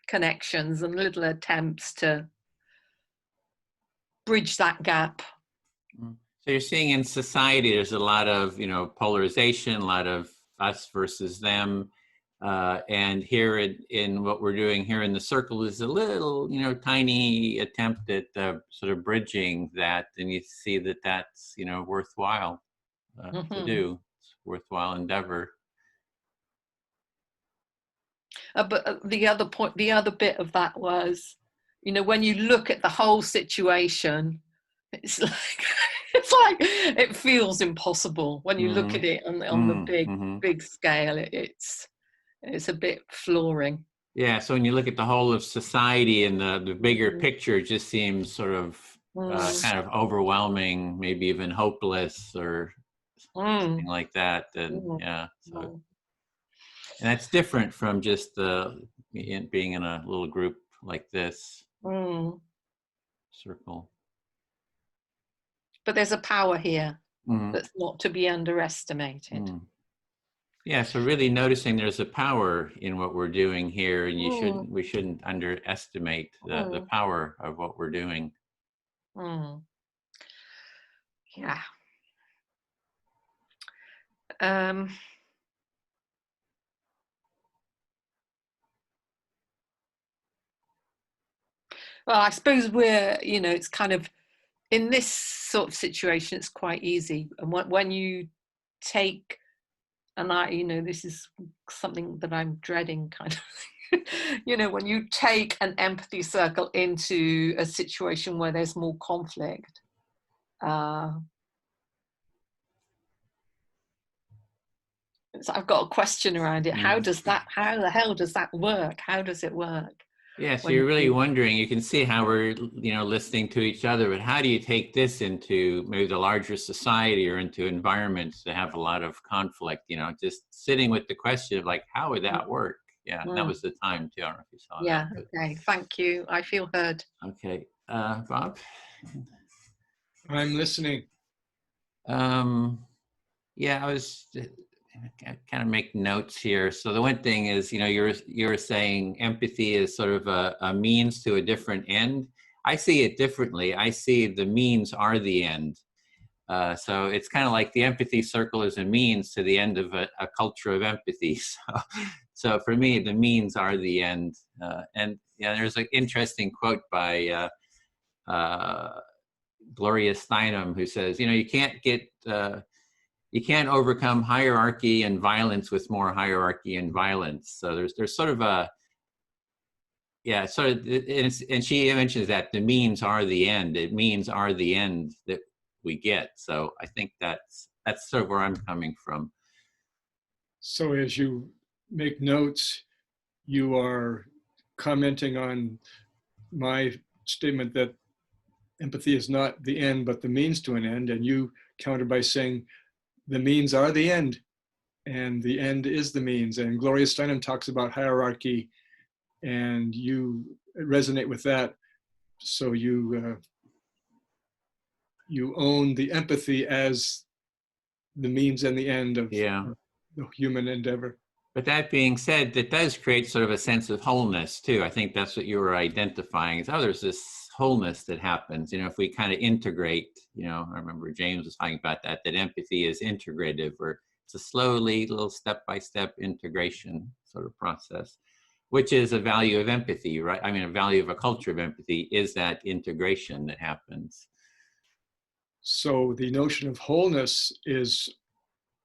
connections and little attempts to bridge that gap. So you're seeing in society, there's a lot of, you know, polarization, a lot of us versus them. And here in what we're doing here in the circle is a little, you know, tiny attempt at sort of bridging that. And you see that that's, you know, worthwhile to do. It's a worthwhile endeavor. But the other bit of that was, you know, when you look at the whole situation, it's like it feels impossible when you look at it on the big scale. It's a bit flooring. Yeah, so when you look at the whole of society and the bigger picture, it just seems sort of kind of overwhelming, maybe even hopeless or something like that. And yeah, so and that's different from just being in a little group like this circle. But there's a power here that's not to be underestimated. Yeah, so really noticing there's a power in what we're doing here, and we shouldn't underestimate the power of what we're doing. Yeah. Well, I suppose we're, you know, it's kind of, in this sort of situation, it's quite easy. And when you take, and you know, this is something that I'm dreading kind of, you know, when you take an empathy circle into a situation where there's more conflict, so I've got a question around it. How the hell does that work? How does it work? Yeah, so you're really wondering, you can see how we're, you know, listening to each other, but how do you take this into maybe the larger society or into environments that have a lot of conflict, you know, just sitting with the question of like, how would that work? Yeah, that was the time too. I don't know if you saw that. But... Okay, thank you. I feel heard. Okay, Bob? I'm listening. Yeah, I was kind of make notes here. So the one thing is, you know, you're saying empathy is sort of a means to a different end. I see it differently. I see the means are the end. So it's kind of like the empathy circle is a means to the end of a culture of empathy. So for me, the means are the end. And yeah, there's an interesting quote by Gloria Steinem, who says, you know, you can't overcome hierarchy and violence with more hierarchy and violence. So there's sort of a, yeah, sort of, and she mentions that the means are the end. It means are the end that we get. So I think that's sort of where I'm coming from. So as you make notes, you are commenting on my statement that empathy is not the end, but the means to an end. And you counter by saying, the means are the end, and the end is the means. And Gloria Steinem talks about hierarchy, and you resonate with that. So you own the empathy as the means and the end of the human endeavor. But that being said, that does create sort of a sense of wholeness too. I think that's what you were identifying. Is, oh, there's this wholeness that happens, you know, if we kind of integrate, you know, I remember James was talking about that empathy is integrative, or it's a slowly little step-by-step integration sort of process. which is a value of empathy, right? I mean, a value of a culture of empathy is that integration that happens. So the notion of wholeness is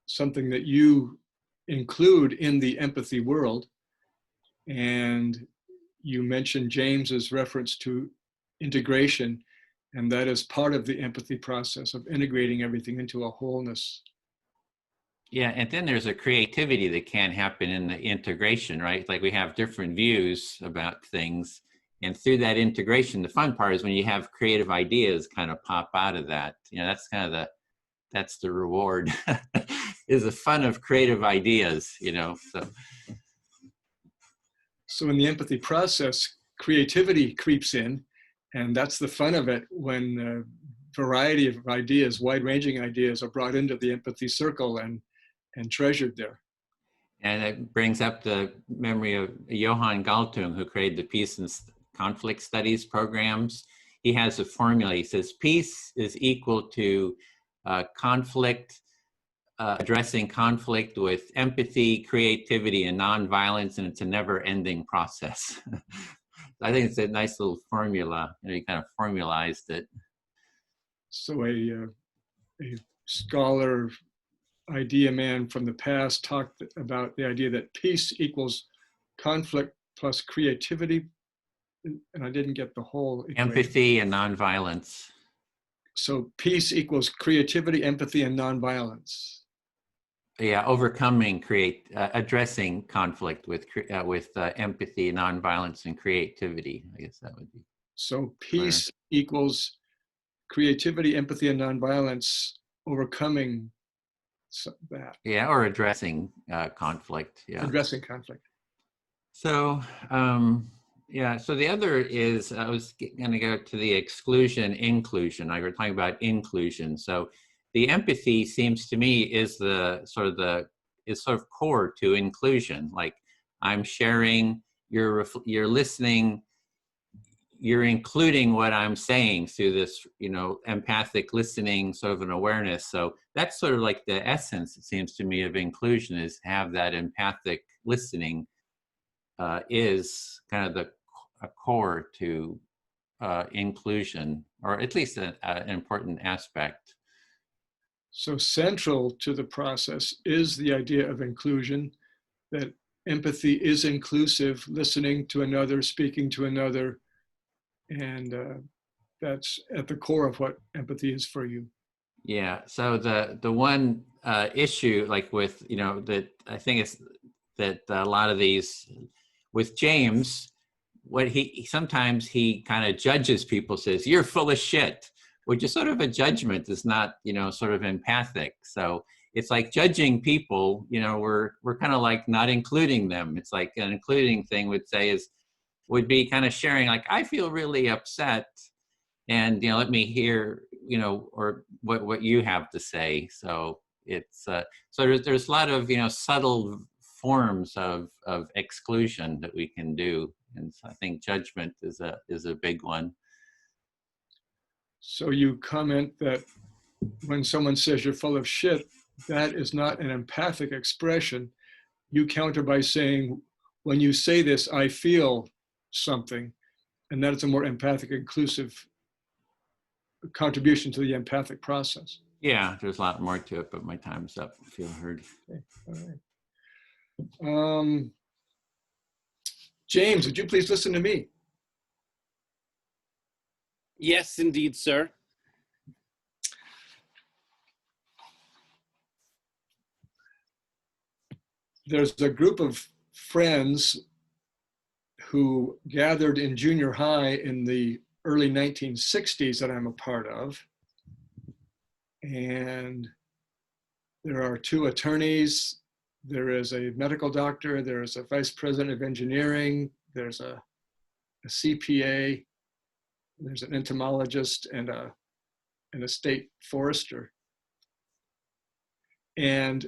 something that you include in the empathy world. And you mentioned James's reference to integration, and that is part of the empathy process of integrating everything into a wholeness. Yeah, and then there's a creativity that can happen in the integration, right? Like we have different views about things, and through that integration, the fun part is when you have creative ideas kind of pop out of that. You know, that's kind of that's the reward, is the fun of creative ideas, you know, so. So in the empathy process, creativity creeps in, and that's the fun of it when a variety of ideas, wide-ranging ideas are brought into the empathy circle and treasured there. And it brings up the memory of Johann Galtung, who created the Peace and Conflict Studies programs. He has a formula. He says, peace is equal to conflict, addressing conflict with empathy, creativity, and nonviolence, and it's a never-ending process. I think it's a nice little formula. You know, you kind of formalized it. So a scholar, idea man from the past talked about the idea that peace equals conflict plus creativity, and I didn't get the whole equation. Empathy and nonviolence. So peace equals creativity, empathy, and nonviolence. Yeah, overcoming, addressing conflict with empathy, nonviolence, and creativity. I guess that would be. So peace equals creativity, empathy, and nonviolence, overcoming that. Yeah, or addressing conflict. Yeah. Addressing conflict. So, yeah, so the other is, I was going to go to the exclusion, inclusion. I were talking about inclusion. So the empathy seems to me is sort of core to inclusion. Like I'm sharing, you're listening, you're including what I'm saying through this, you know, empathic listening, sort of an awareness. So that's sort of like the essence, it seems to me, of inclusion, is have that empathic listening is kind of a core to inclusion, or at least an important aspect. So central to the process is the idea of inclusion, that empathy is inclusive, listening to another, speaking to another, and that's at the core of what empathy is for you. Yeah, so the one issue, like with, you know, that I think is that a lot of these, with James, what sometimes he kind of judges people, says, you're full of shit, which is sort of a judgment, is not, you know, sort of empathic. So it's like judging people, you know, we're kind of like not including them. It's like an including thing would be kind of sharing, like, I feel really upset, and, you know, let me hear, you know, or what you have to say. So it's, so there's a lot of, you know, subtle forms of exclusion that we can do. And so I think judgment is a big one. So you comment that when someone says you're full of shit, that is not an empathic expression. You counter by saying, when you say this, I feel something. And that is a more empathic, inclusive contribution to the empathic process. Yeah, there's a lot more to it, but my time's up. I feel heard. Okay. All right. James, would you please listen to me? Yes, indeed, sir. There's a group of friends who gathered in junior high in the early 1960s that I'm a part of. And there are 2 attorneys. There is a medical doctor. There is a vice president of engineering. There's a CPA. There's an entomologist and a state forester. And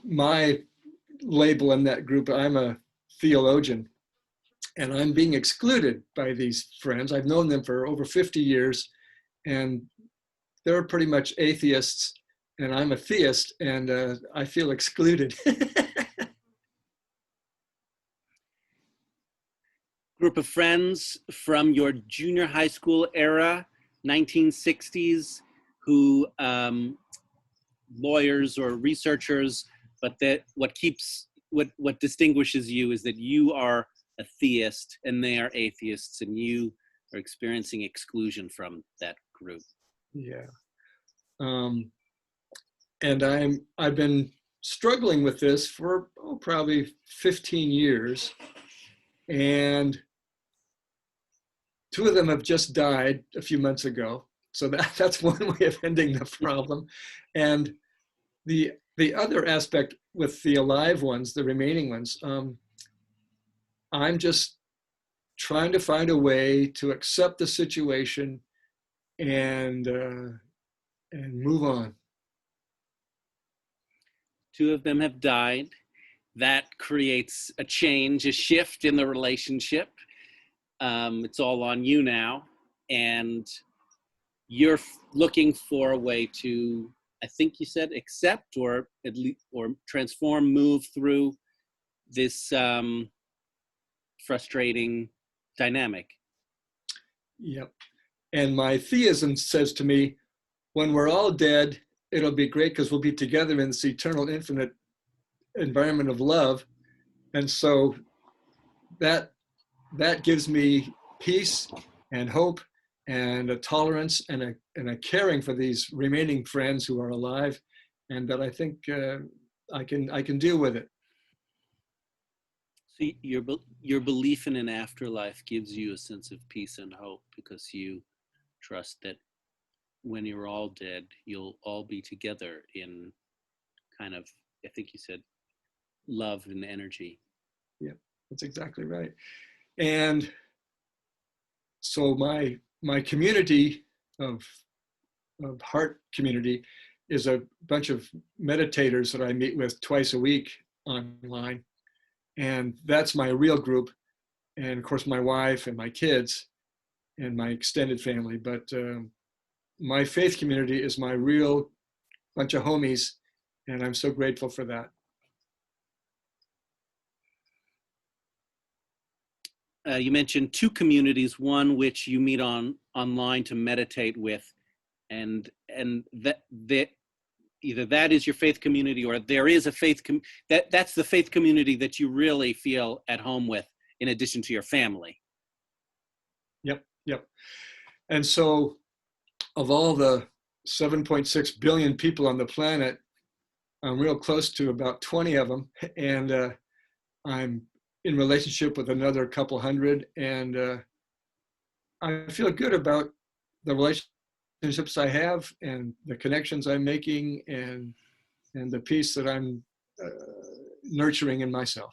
my label in that group, I'm a theologian, and I'm being excluded by these friends. I've known them for over 50 years, and they're pretty much atheists, and I'm a theist, and I feel excluded. group of friends from your junior high school era, 1960s, who lawyers or researchers, but that what distinguishes you is that you are a theist and they are atheists, and you are experiencing exclusion from that group. Yeah. And I've been struggling with this for probably 15 years. And 2 of them have just died a few months ago. So that's one way of ending the problem. And the other aspect with the alive ones, the remaining ones, I'm just trying to find a way to accept the situation and move on. 2 of them have died. That creates a change, a shift in the relationship. It's all on you now, and you're looking for a way to, I think you said, accept or at least or transform, move through this frustrating dynamic. Yep. And my theism says to me, when we're all dead, it'll be great because we'll be together in this eternal, infinite environment of love. And so that gives me peace and hope and a tolerance and a caring for these remaining friends who are alive, and that I think I can deal with it. So your belief in an afterlife gives you a sense of peace and hope because you trust that when you're all dead, you'll all be together in kind of, I think you said, love and energy. Yeah, that's exactly right. And so my community of heart community is a bunch of meditators that I meet with twice a week online. And that's my real group. And of course, my wife and my kids and my extended family. But my faith community is my real bunch of homies. And I'm so grateful for that. You mentioned 2 communities, one which you meet online to meditate with, and that either that is your faith community or there is a faith that's the faith community that you really feel at home with, in addition to your family. Yep. And so of all the 7.6 billion people on the planet, I'm real close to about 20 of them. And I'm in relationship with another couple hundred. And I feel good about the relationships I have and the connections I'm making and the peace that I'm nurturing in myself.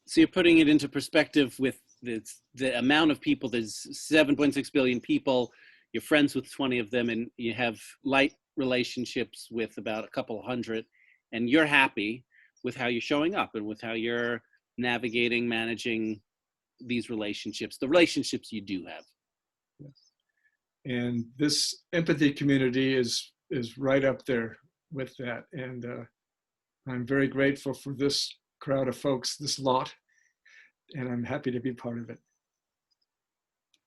So you're putting it into perspective with the amount of people. There's 7.6 billion people. You're friends with 20 of them, and you have light relationships with about a couple hundred, and you're happy with how you're showing up and with how you're navigating, managing these relationships, the relationships you do have. Yes. And this empathy community is right up there with that. And I'm very grateful for this crowd of folks, this lot, and I'm happy to be part of it.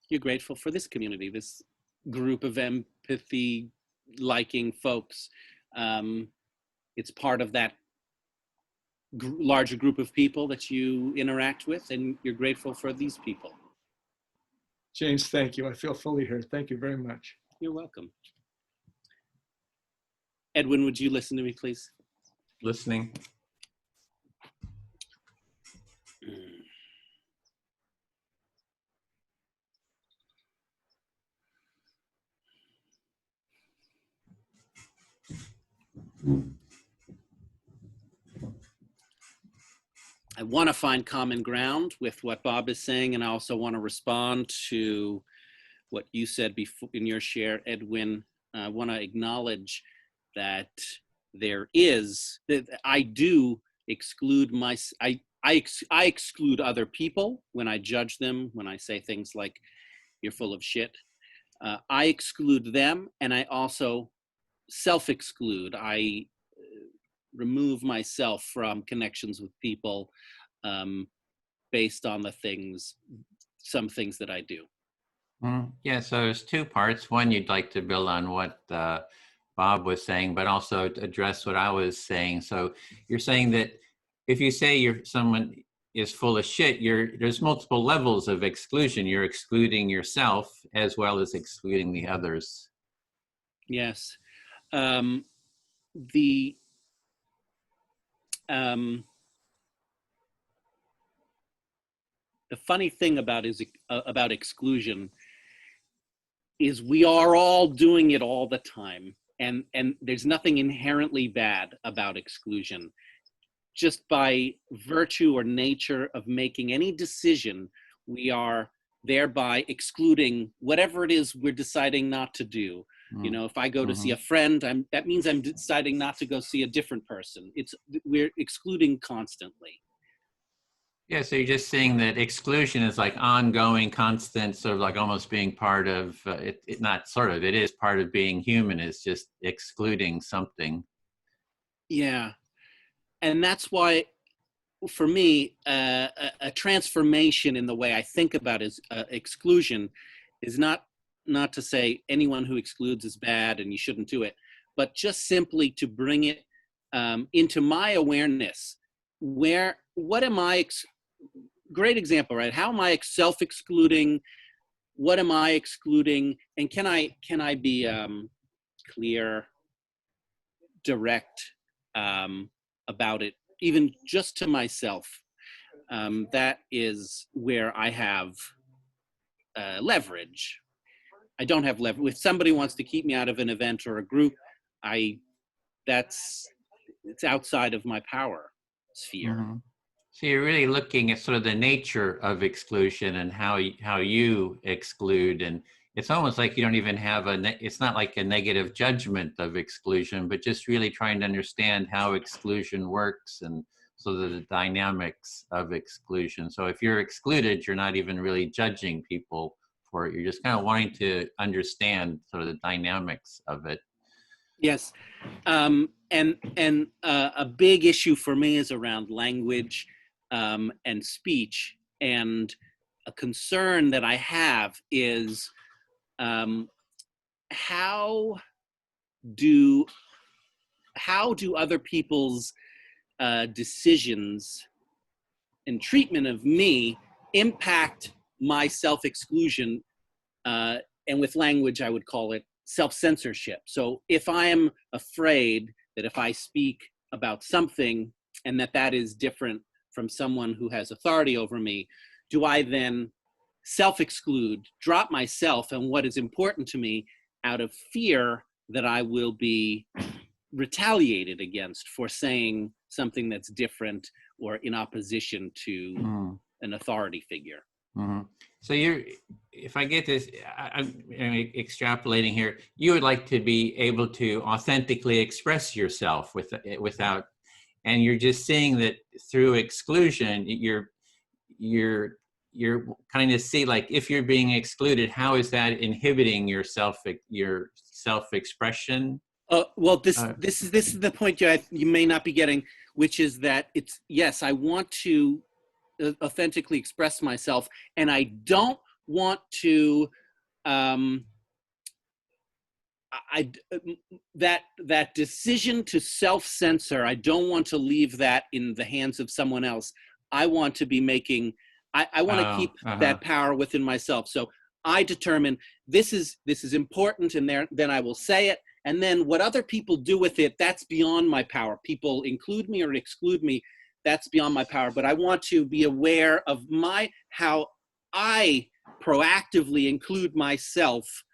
You're grateful for this community, this group of empathy liking folks. It's part of that larger group of people that you interact with, and you're grateful for these people. James, thank you. I feel fully here. Thank you very much. You're welcome. Edwin, would you listen to me, please? Listening. I want to find common ground with what Bob is saying, and I also want to respond to what you said before in your share, Edwin. I want to acknowledge that I do exclude I exclude other people when I judge them, when I say things like, you're full of shit. I exclude them, and I also self-exclude. I remove myself from connections with people based on some things that I do. Yeah, so there's two parts. One, you'd like to build on what Bob was saying, but also to address what I was saying. So you're saying that if you say someone is full of shit, there's multiple levels of exclusion. You're excluding yourself as well as excluding the others. Yes. The funny thing about exclusion is we are all doing it all the time, and there's nothing inherently bad about exclusion. Just by virtue or nature of making any decision, we are thereby excluding whatever it is we're deciding not to do. You know, if I go to see a friend, that means I'm deciding not to go see a different person. We're excluding constantly. Yeah, so you're just saying that exclusion is like ongoing, constant, sort of like almost being part of it. Not sort of, it is part of being human. Is just excluding something. Yeah, and that's why, for me, a transformation in the way I think about exclusion is not to say anyone who excludes is bad and you shouldn't do it, but just simply to bring it into my awareness. What am I? Great example, right? How am I self-excluding? What am I excluding? And can I be clear, direct about it, even just to myself? That is where I have leverage. I don't have leverage. If somebody wants to keep me out of an event or a group, it's outside of my power sphere. So you're really looking at sort of the nature of exclusion and how you exclude, and it's almost like you don't even have it's not like a negative judgment of exclusion, but just really trying to understand how exclusion works and so the dynamics of exclusion. So if you're excluded, you're not even really judging people for it. You're just kind of wanting to understand sort of the dynamics of it. Yes. And a big issue for me is around language and speech. And a concern that I have is how do other people's decisions and treatment of me impact my self-exclusion? And with language, I would call it self-censorship. So if I am afraid that if I speak about something and that is different from someone who has authority over me, do I then self-exclude, drop myself and what is important to me out of fear that I will be retaliated against for saying something that's different or in opposition to an authority figure? So if I get this, I'm extrapolating here, you would like to be able to authentically express yourself without, and you're just seeing that through exclusion, you're kind of see, like, if you're being excluded, how is that inhibiting your self-expression? Well, this is the point you may not be getting, which is that yes, I want to authentically express myself, and I don't want to that decision to self-censor, I don't want to leave that in the hands of someone else. I want to be making, I want to keep that power within myself. So I determine this is important, and then I will say it. And then what other people do with it, that's beyond my power. People include me or exclude me, that's beyond my power. But I want to be aware of how I proactively include myself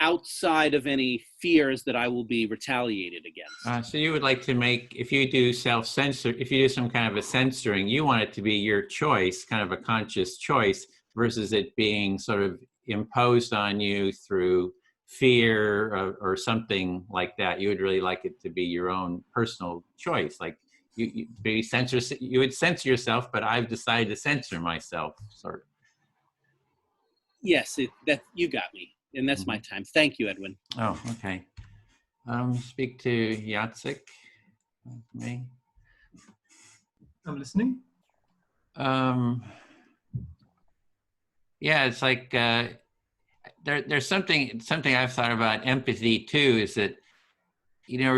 outside of any fears that I will be retaliated against. So you would like to make, if you do self-censor, if you do some kind of a censoring, you want it to be your choice, kind of a conscious choice, versus it being sort of imposed on you through fear or something like that. You would really like it to be your own personal choice. Like you would censor yourself, but I've decided to censor myself, sort of. Yes, that you got me. And that's my time. Thank you, Edwin. Oh, okay. Speak to Jacek. Me. I'm listening. Yeah, it's like there's something I've thought about empathy too, is that, you know,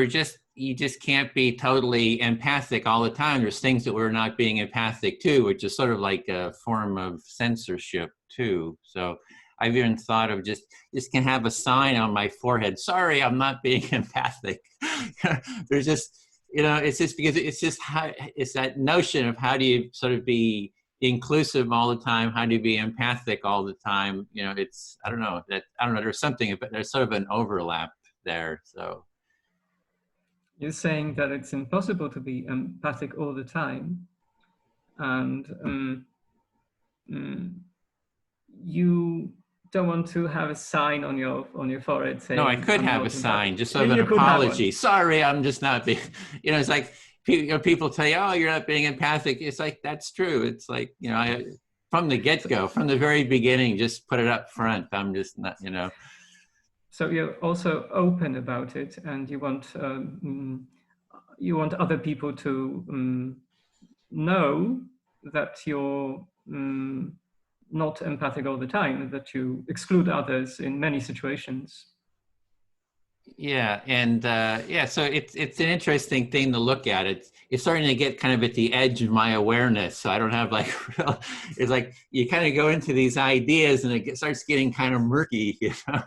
you just can't be totally empathic all the time. There's things that we're not being empathic to, which is sort of like a form of censorship too. So I've even thought of just can have a sign on my forehead, sorry, I'm not being empathic. There's just, you know, it's just because it's just how, it's that notion of how do you sort of be inclusive all the time, how do you be empathic all the time? You know, it's, I don't know, there's something, but there's sort of an overlap there, so. You're saying that it's impossible to be empathic all the time, and you don't want to have a sign on your forehead saying. No, I could I'm have not a sign, empathic. just sort of an apology. Sorry, I'm just not being. You know, it's like people tell you, "Oh, you're not being empathic." It's like that's true. It's like, you know, from the get-go, from the very beginning, just put it up front. I'm just not, you know. So you're also open about it, and you want other people to know that you're not empathic all the time, that you exclude others in many situations. Yeah, and yeah, so it's an interesting thing to look at. It's starting to get kind of at the edge of my awareness. So I don't have like real. It's like you kind of go into these ideas, and it starts getting kind of murky. You know,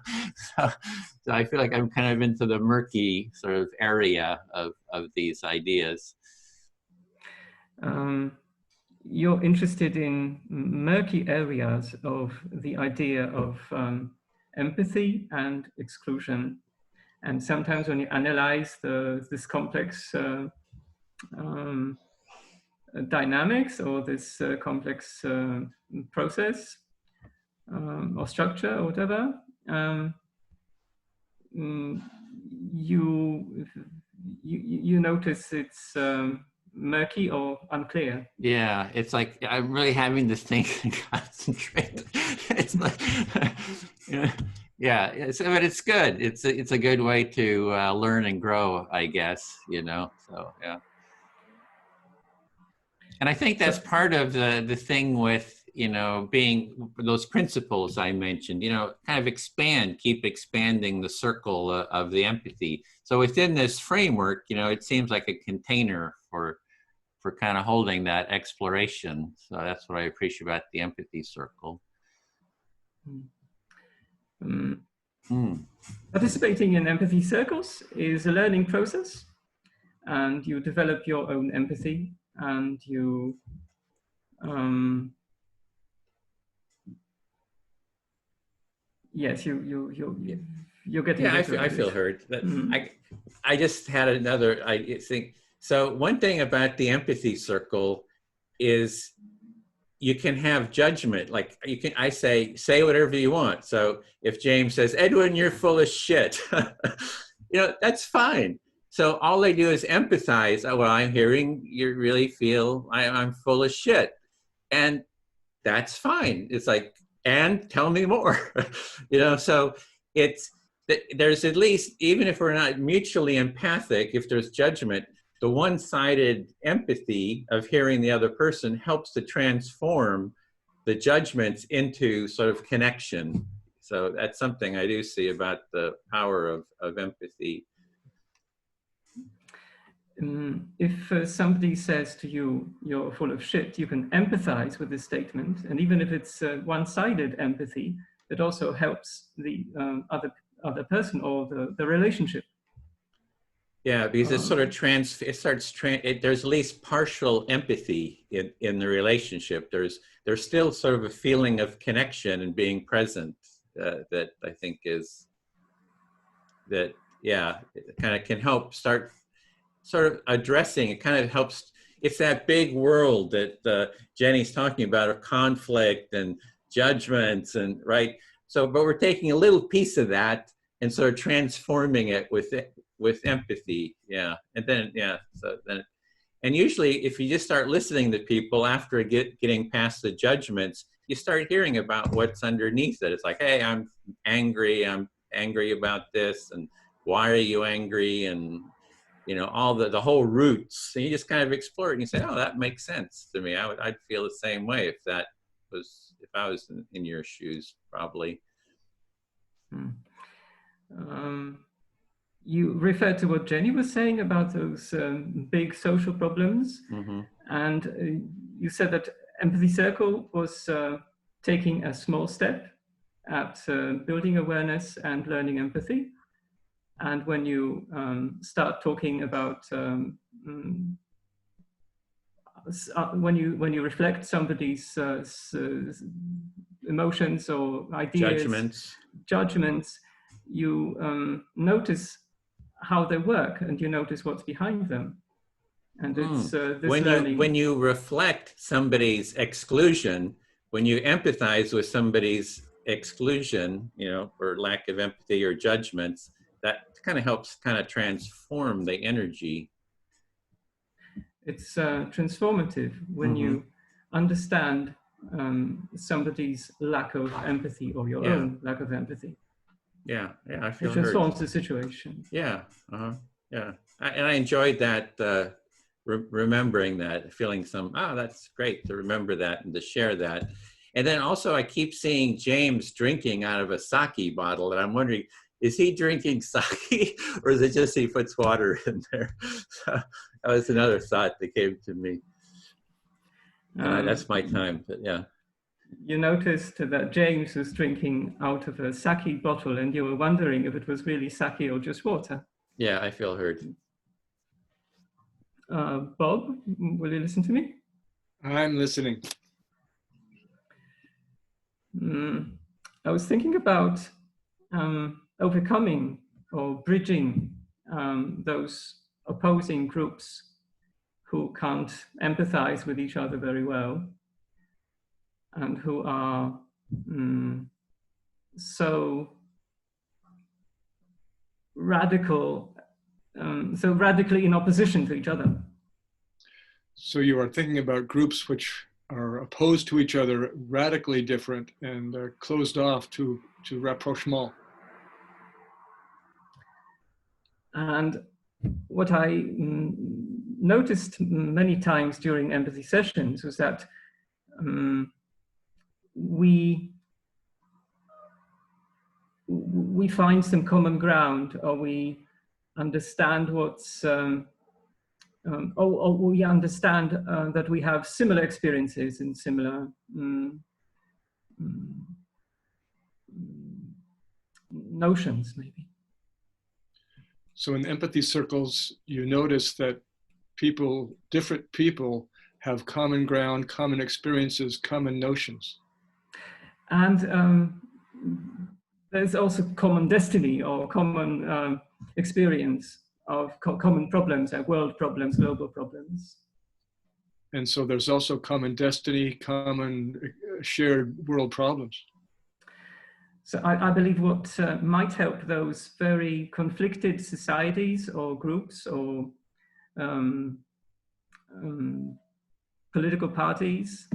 so I feel like I'm kind of into the murky sort of area of these ideas. You're interested in murky areas of the idea of empathy and exclusion. And sometimes when you analyze this complex dynamics or this complex process or structure or whatever, you notice it's murky or unclear. Yeah, it's like I'm really having to think and concentrate. It's like, yeah, but it's good. It's a good way to learn and grow, I guess. You know, so yeah. And I think that's part of the thing with, you know, being those principles I mentioned. You know, kind of keep expanding the circle of the empathy. So within this framework, you know, it seems like a container for kind of holding that exploration. So that's what I appreciate about the empathy circle. Participating in empathy circles is a learning process, and you develop your own empathy, and you yes, you're getting. Yeah, I feel heard. But I just had another. I think so. One thing about the empathy circle is you can have judgment. Like I say whatever you want. So if James says, "Edwin, you're full of shit," you know, that's fine. So all they do is empathize. Oh, well, I'm hearing you really feel I'm full of shit, and that's fine. It's like, and tell me more. You know, so there's at least, even if we're not mutually empathic, if there's judgment, the one-sided empathy of hearing the other person helps to transform the judgments into sort of connection. So that's something I do see about the power of empathy. If somebody says to you, you're full of shit, you can empathize with this statement. And even if it's one-sided empathy, it also helps the other person or the relationship. Yeah, because it sort of there's at least partial empathy in the relationship. There's still sort of a feeling of connection and being present that I think is that, yeah, it kind of can help start sort of addressing. It kind of helps. It's that big world that Jenny's talking about, of conflict and judgments and right. So, but we're taking a little piece of that and sort of transforming it with empathy. Yeah. And then, yeah, so then, and usually if you just start listening to people after getting past the judgments, you start hearing about what's underneath it. It's like, hey, I'm angry about this, and why are you angry? And you know, all the whole roots, and you just kind of explore it and you say, oh, that makes sense to me. I'd feel the same way if I was in your shoes, probably. You referred to what Jenny was saying about those big social problems. And you said that Empathy Circle was taking a small step at building awareness and learning empathy. And when you start talking about when you reflect somebody's emotions or ideas, judgments, you notice how they work, and you notice what's behind them. And it's this learning. When you reflect somebody's exclusion, when you empathize with somebody's exclusion, you know, or lack of empathy or judgments, that kind of helps kind of transform the energy. It's transformative when you understand somebody's lack of empathy or your own lack of empathy. Yeah, I feel it transforms the situation. Yeah, yeah. And I enjoyed that, remembering that, feeling that's great to remember that and to share that. And then also I keep seeing James drinking out of a sake bottle, and I'm wondering, is he drinking sake or is it just he puts water in there? That was another thought that came to me. That's my time, but yeah. You noticed that James was drinking out of a sake bottle, and you were wondering if it was really sake or just water. Yeah, I feel heard. Bob, will you listen to me? I'm listening. I was thinking about overcoming or bridging those opposing groups who can't empathize with each other very well, and who are so radical, so radically in opposition to each other. So you are thinking about groups which are opposed to each other, radically different, and closed off to rapprochement. And what I noticed many times during empathy sessions was that we find some common ground, or we understand what's, or we understand that we have similar experiences and similar notions, maybe. So in empathy circles, you notice that different people have common ground, common experiences, common notions. And there's also common destiny or common experience of common problems, like world problems, global problems. And so there's also common destiny, common shared world problems. So I believe what might help those very conflicted societies or groups or political parties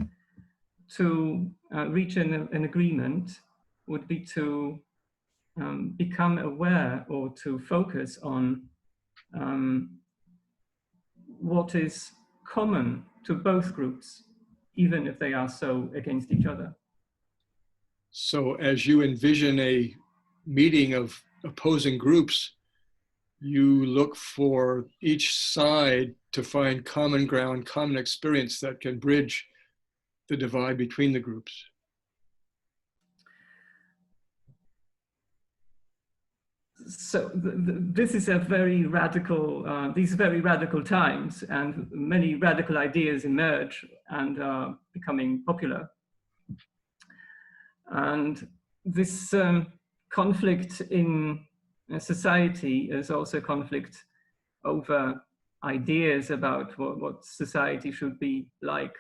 to reach an agreement would be to become aware or to focus on what is common to both groups, even if they are so against each other. So as you envision a meeting of opposing groups, you look for each side to find common ground, common experience that can bridge the divide between the groups. So this is a very radical, these very radical times, and many radical ideas emerge and are becoming popular. And this conflict in society is also conflict over ideas about what society should be like.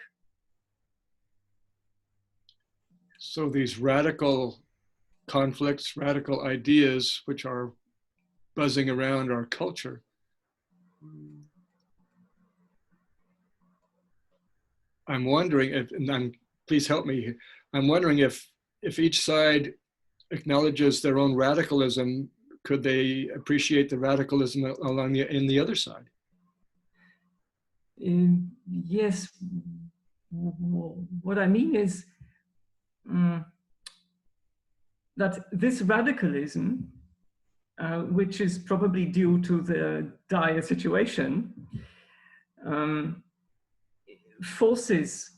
So these radical conflicts, radical ideas, which are buzzing around our culture, I'm wondering if, and please help me, I'm wondering if each side acknowledges their own radicalism, could they appreciate the radicalism in the other side? Yes. What I mean is that this radicalism, which is probably due to the dire situation, forces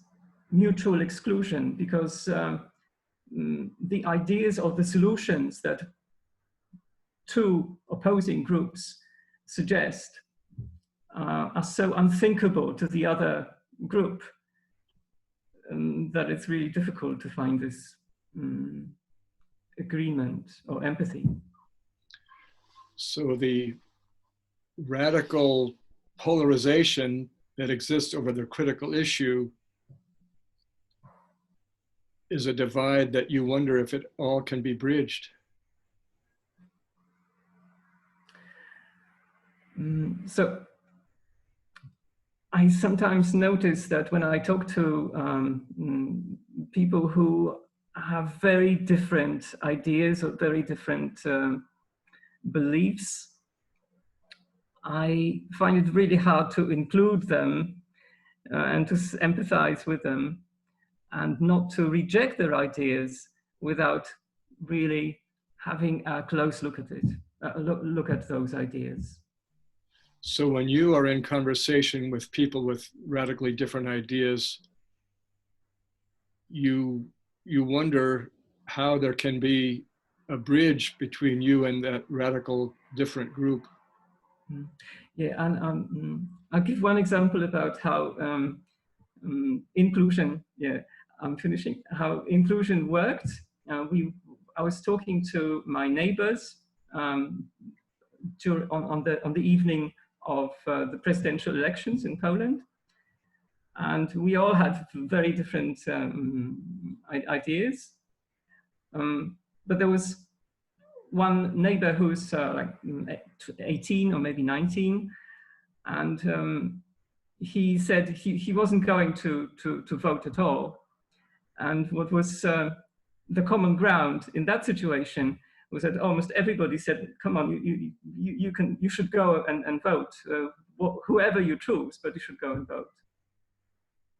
mutual exclusion, because the ideas or the solutions that two opposing groups suggest are so unthinkable to the other group that it's really difficult to find this agreement or empathy. So the radical polarization that exists over the critical issue is a divide that you wonder if it all can be bridged. So I sometimes notice that when I talk to people who have very different ideas or very different beliefs, I find it really hard to include them and to empathize with them, and not to reject their ideas without really having a close look at it, look at those ideas. So when you are in conversation with people with radically different ideas, you wonder how there can be a bridge between you and that radical different group. Yeah, and I'll give one example about how inclusion, I'm finishing, how inclusion worked. I was talking to my neighbors on the evening of the presidential elections in Poland. And we all had very different ideas. But there was one neighbor who's like 18 or maybe 19. And he said he wasn't going to vote at all. And what was the common ground in that situation was that almost everybody said, come on, you should go and vote, whoever you choose, but you should go and vote.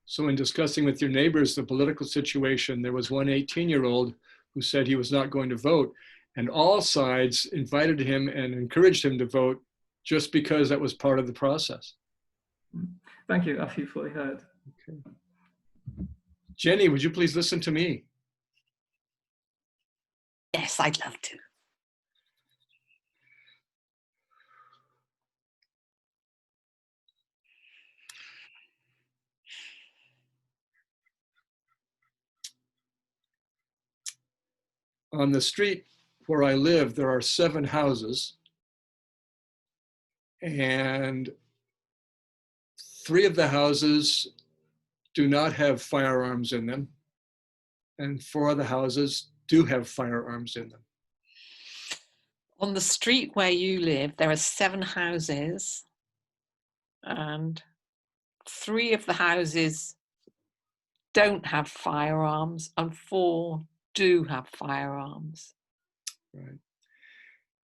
So in discussing with your neighbors the political situation, there was one 18-year-old who said he was not going to vote, and all sides invited him and encouraged him to vote just because that was part of the process. Thank you, I feel fully heard. Okay. Jenny, would you please listen to me? Yes, I'd love to. On the street where I live, there are 7 houses, and 3 of the houses do not have firearms in them, and 4 of the houses do have firearms in them. On the street where you live, there are 7 houses, and 3 of the houses don't have firearms, and 4 do have firearms. Right.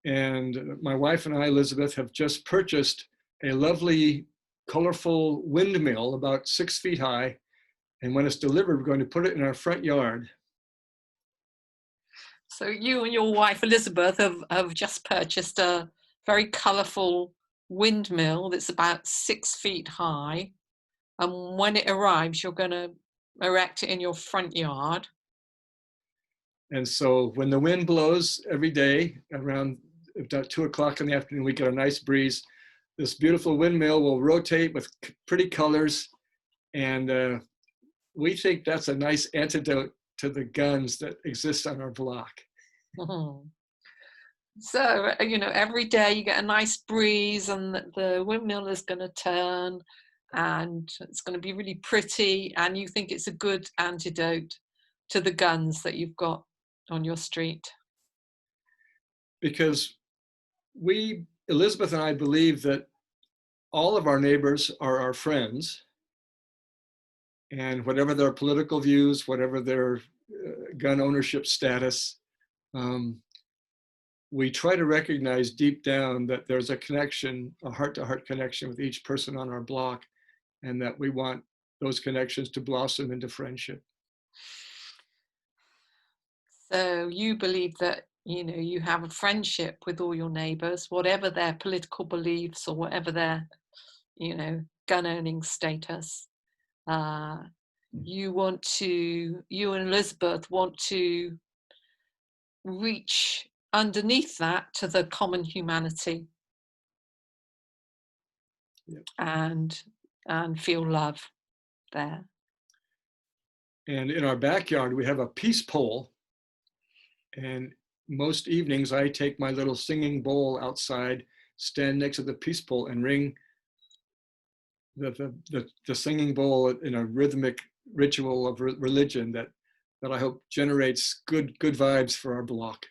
And my wife and I, Elizabeth, have just purchased a lovely, colorful windmill about 6 feet high. And when it's delivered, we're going to put it in our front yard. So you and your wife, Elizabeth, have just purchased a very colorful windmill that's about 6 feet high. And when it arrives, you're going to erect it in your front yard. And so when the wind blows every day around about 2 o'clock in the afternoon, we get a nice breeze. This beautiful windmill will rotate with pretty colors. And we think that's a nice antidote to the guns that exist on our block. Mm-hmm. So, every day you get a nice breeze and the windmill is going to turn and it's going to be really pretty. And you think it's a good antidote to the guns that you've got on your street. Because Elizabeth and I believe that all of our neighbors are our friends, and whatever their political views, whatever their gun ownership status, we try to recognize deep down that there's a connection, a heart-to-heart connection with each person on our block, and that we want those connections to blossom into friendship. So you believe that, you know, you have a friendship with all your neighbors, whatever their political beliefs or whatever their, you know, gun owning status. You and Elizabeth want to reach underneath that to the common humanity. Yep. And feel love there. And in our backyard, we have a peace pole. And most evenings, I take my little singing bowl outside, stand next to the peace pole, and ring the singing bowl in a rhythmic ritual of religion that I hope generates good vibes for our block.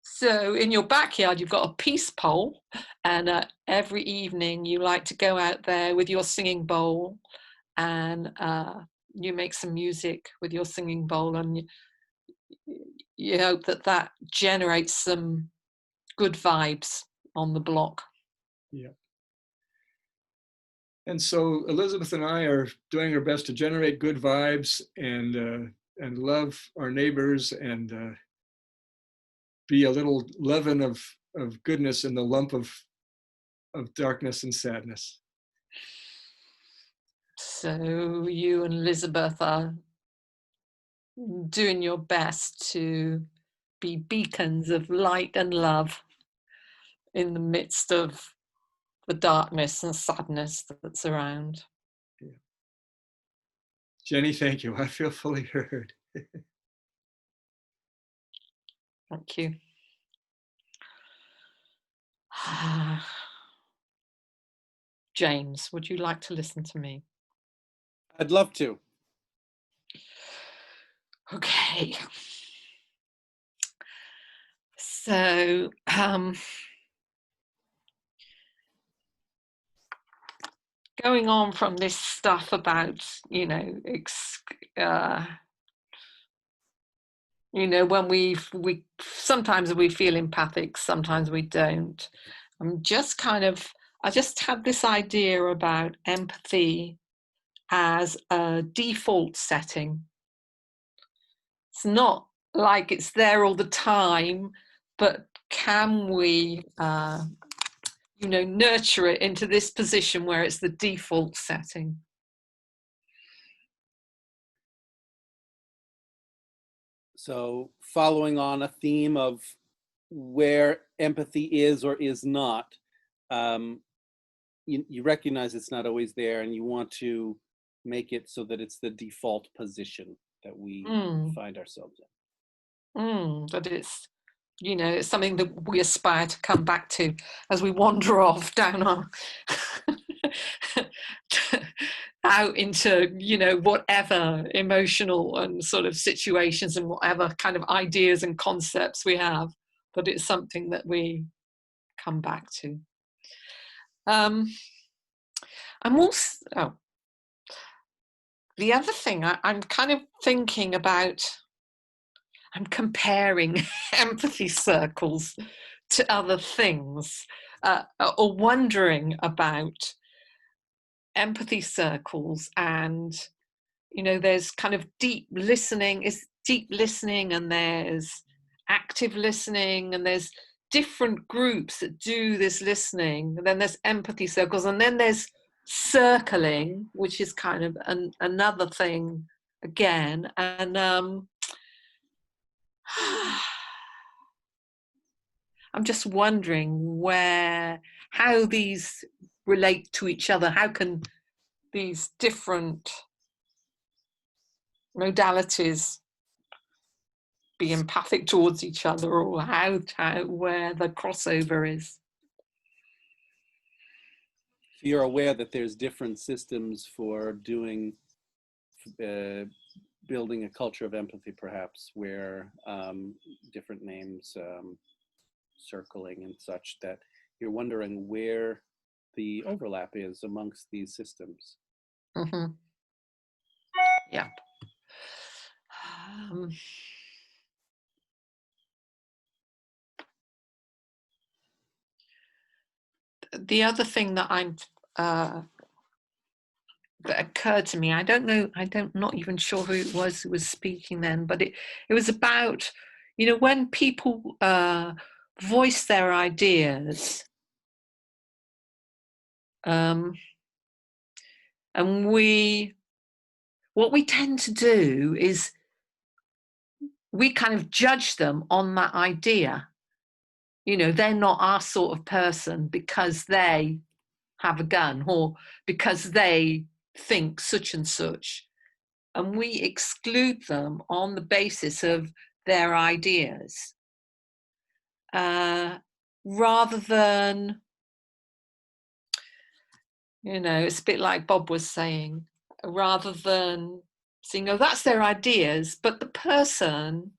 So in your backyard, you've got a peace pole, and every evening you like to go out there with your singing bowl, and you make some music with your singing bowl, and you hope that that generates some good vibes on the block. Yeah. And so Elizabeth and I are doing our best to generate good vibes and love our neighbors and be a little leaven of goodness in the lump of darkness and sadness. So you and Elizabeth are doing your best to be beacons of light and love in the midst of the darkness and sadness that's around. Yeah. Jenny, thank you. I feel fully heard. Thank you. James, would you like to listen to me? I'd love to. Okay. So, going on from this stuff about, when we sometimes we feel empathic, sometimes we don't. I just had this idea about empathy as a default setting. It's not like it's there all the time, but can we, nurture it into this position where it's the default setting? So following on a theme of where empathy is or is not, you recognize it's not always there, and you want to make it so that it's the default position that we find ourselves in. That it's, it's something that we aspire to come back to as we wander off down our out into, whatever emotional and sort of situations and whatever kind of ideas and concepts we have, but it's something that we come back to. I'm also, the other thing I'm kind of thinking about, I'm comparing empathy circles to other things, or wondering about empathy circles. And, there's kind of deep listening, and there's active listening, and there's different groups that do this listening. And then there's empathy circles, and then there's circling, which is kind of another thing again. And I'm just wondering how these relate to each other. How can these different modalities be empathic towards each other, or where the crossover is? So you're aware that there's different systems for building a culture of empathy, perhaps, where different names, circling and such, that you're wondering where the overlap is amongst these systems. Mm-hmm. Yeah. the other thing that that occurred to me, I don't know, not even sure who it was who was speaking then, but it was about, you know, when people voice their ideas, and what we tend to do is we kind of judge them on that idea. You know, they're not our sort of person because they have a gun or because they think such and such. And we exclude them on the basis of their ideas, rather than, you know, it's a bit like Bob was saying, rather than saying, oh, that's their ideas, but the person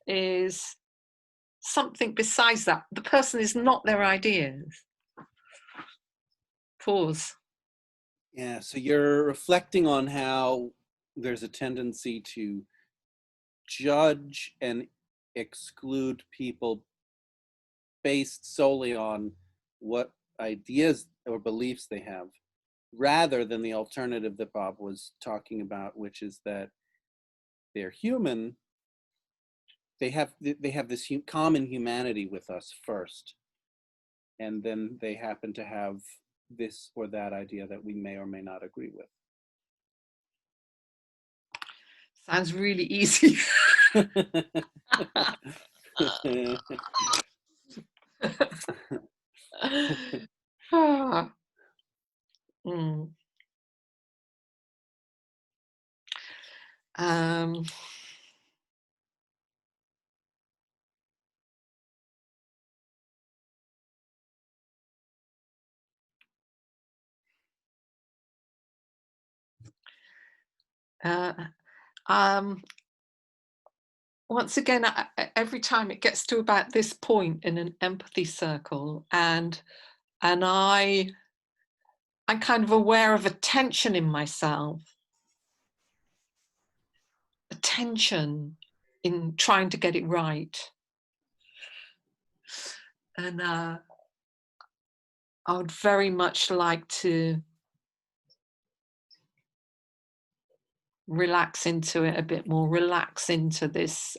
is something besides that. The person is not their ideas. Pause. Yeah, so you're reflecting on how there's a tendency to judge and exclude people based solely on what ideas or beliefs they have, rather than the alternative that Bob was talking about, which is that they're human. They have this common humanity with us first, and then they happen to have this or that idea that we may or may not agree with. Sounds really easy. Mm. Once again, every time it gets to about this point in an empathy circle, and I'm kind of aware of a tension in myself, a tension in trying to get it right. And I would very much like to relax into it a bit more, relax into this,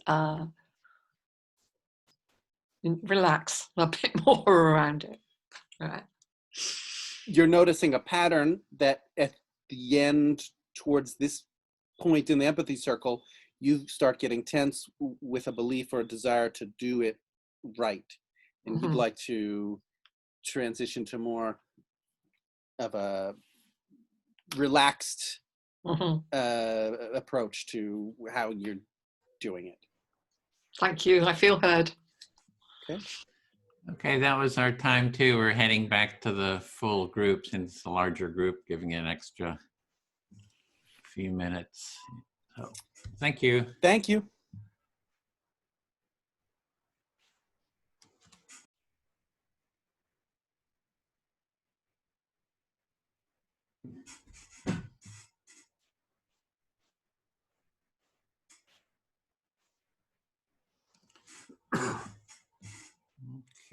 relax a bit more around it. All right. You're noticing a pattern that at the end, towards this point in the empathy circle, you start getting tense with a belief or a desire to do it right. And you'd like to transition to more of a relaxed approach to how you're doing it. Thank you. I feel heard. Okay. Okay, that was our time too. We're heading back to the full group since it's a larger group, giving it an extra few minutes. So, thank you. Thank you.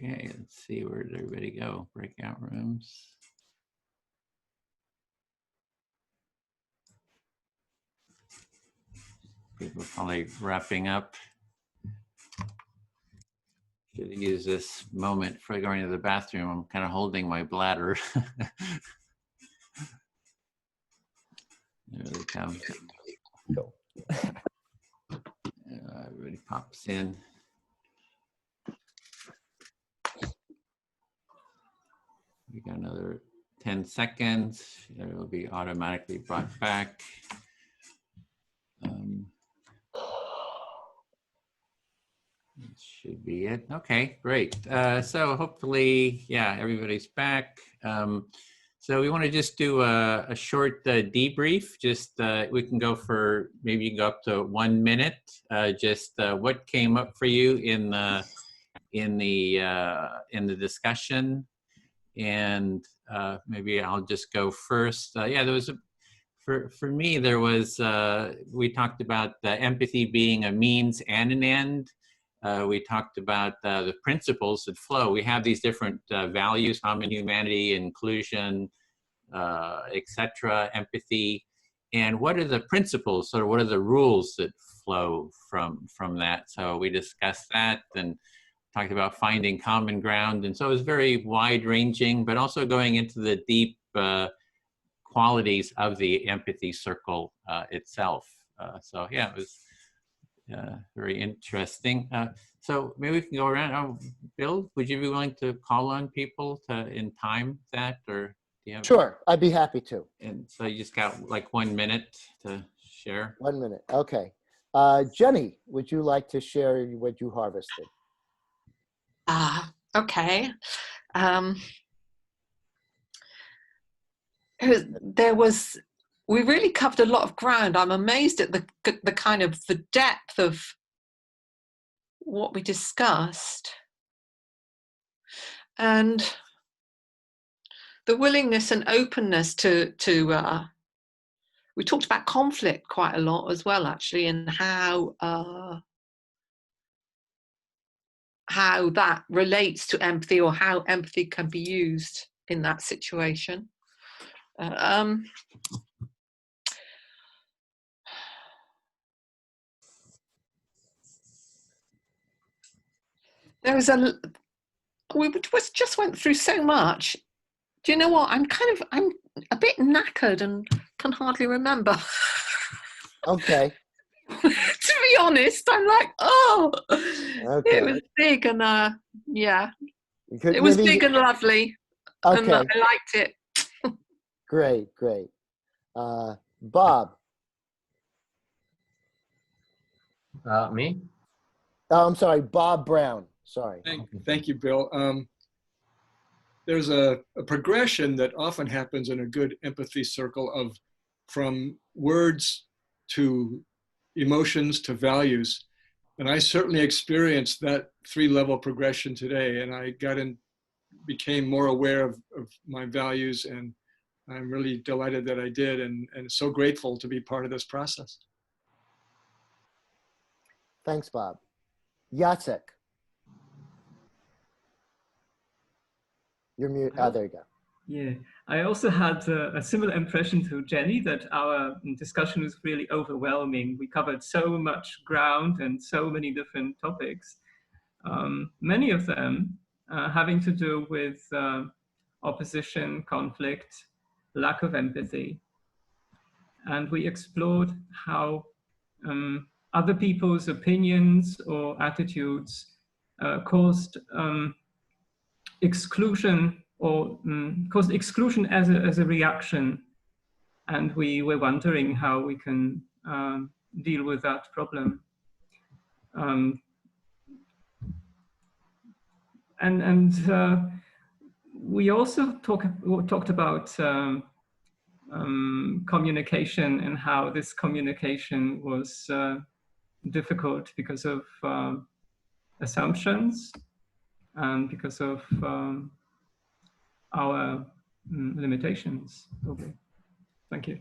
Okay, let's see, where did everybody go? Breakout rooms. People probably wrapping up. Should use this moment for going to the bathroom. I'm kind of holding my bladder. There they come. Everybody pops in. We got another 10 seconds. It will be automatically brought back. That should be it. Okay, great. So hopefully, yeah, everybody's back. So we want to just do a short debrief. Just we can go for, maybe you can go up to 1 minute. Just what came up for you in the discussion, and maybe I'll just go first. Yeah, there was for me there was we talked about empathy being a means and an end. we talked about the principles that flow. We have these different values: common humanity, inclusion, etc., empathy. And what are the principles, or what are the rules that flow from that? So we discussed that and talked about finding common ground. And so it was very wide ranging, but also going into the deep qualities of the empathy circle itself. So yeah, it was very interesting. So maybe we can go around. Oh, Bill, would you be willing to call on people in time that, or do you have? Sure, I'd be happy to. And so you just got like 1 minute to share. 1 minute, okay. Jenny, would you like to share what you harvested? Okay. We really covered a lot of ground. I'm amazed at the kind of the depth of what we discussed, and the willingness and openness to we talked about conflict quite a lot as well, actually, and how that relates to empathy, or how empathy can be used in that situation. We just went through so much. Do you know what? I'm a bit knackered and can hardly remember. Okay. To be honest, I'm like, oh, okay. It was big and yeah, It was big and lovely. Okay. And I liked it. Great. Bob. Me? Oh, I'm sorry, Bob Brown. Sorry. Thank you, Bill. There's a progression that often happens in a good empathy circle of from words to emotions to values. And I certainly experienced that 3-level progression today, and I became more aware of my values, and I'm really delighted that I did, and so grateful to be part of this process. Thanks, Bob. Jacek. You're mute. Oh, there you go. Yeah, I also had a similar impression to Jenny, that our discussion was really overwhelming. We covered so much ground and so many different topics, many of them having to do with opposition, conflict, lack of empathy. And we explored how other people's opinions or attitudes caused exclusion, or caused exclusion as a reaction. And we were wondering how we can deal with that problem. We also talked about communication, and how this communication was difficult because of assumptions and because of our limitations. Okay. Thank you.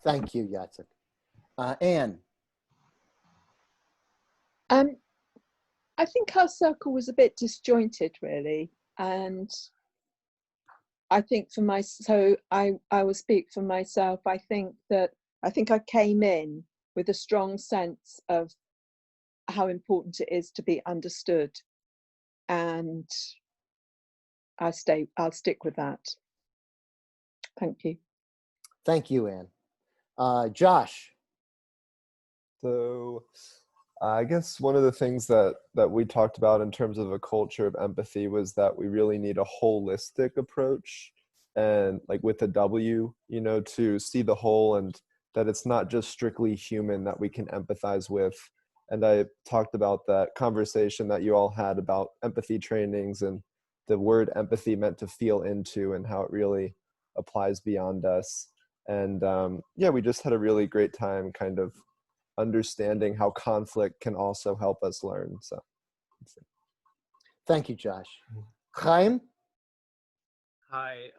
Thank you, Jacek. Anne. I think our circle was a bit disjointed, really, and I think I will speak for myself. I think I came in with a strong sense of how important it is to be understood, and I'll stick with that. Thank you. Thank you, Anne. Josh. So I guess one of the things that we talked about in terms of a culture of empathy was that we really need a holistic approach, and like with a W, to see the whole, and that it's not just strictly human that we can empathize with. And I talked about that conversation that you all had about empathy trainings, and the word empathy meant to feel into, and how it really applies beyond us. And yeah, we just had a really great time kind of understanding how conflict can also help us learn. So thank you, Josh. Chaim? Hi.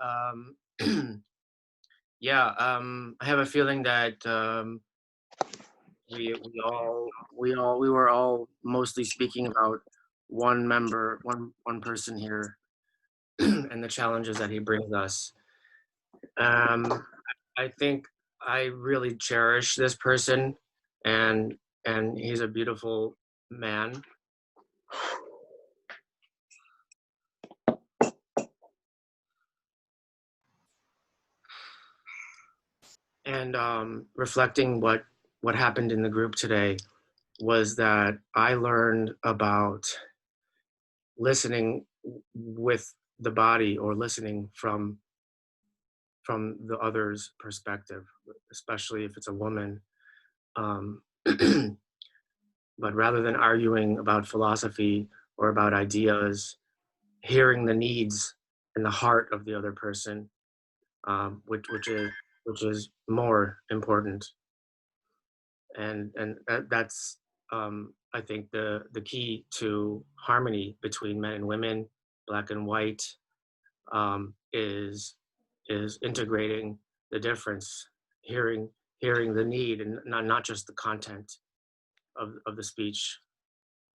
Yeah, I have a feeling that we were all mostly speaking about one person here and the challenges that he brings us. I think I really cherish this person, and he's a beautiful man. And reflecting what happened in the group today was that I learned about listening with the body, or listening from the other's perspective, especially if it's a woman. But rather than arguing about philosophy or about ideas, hearing the needs and the heart of the other person, which is more important. And that's I think the key to harmony between men and women, black and white, is integrating the difference, hearing the need, and not just the content of the speech.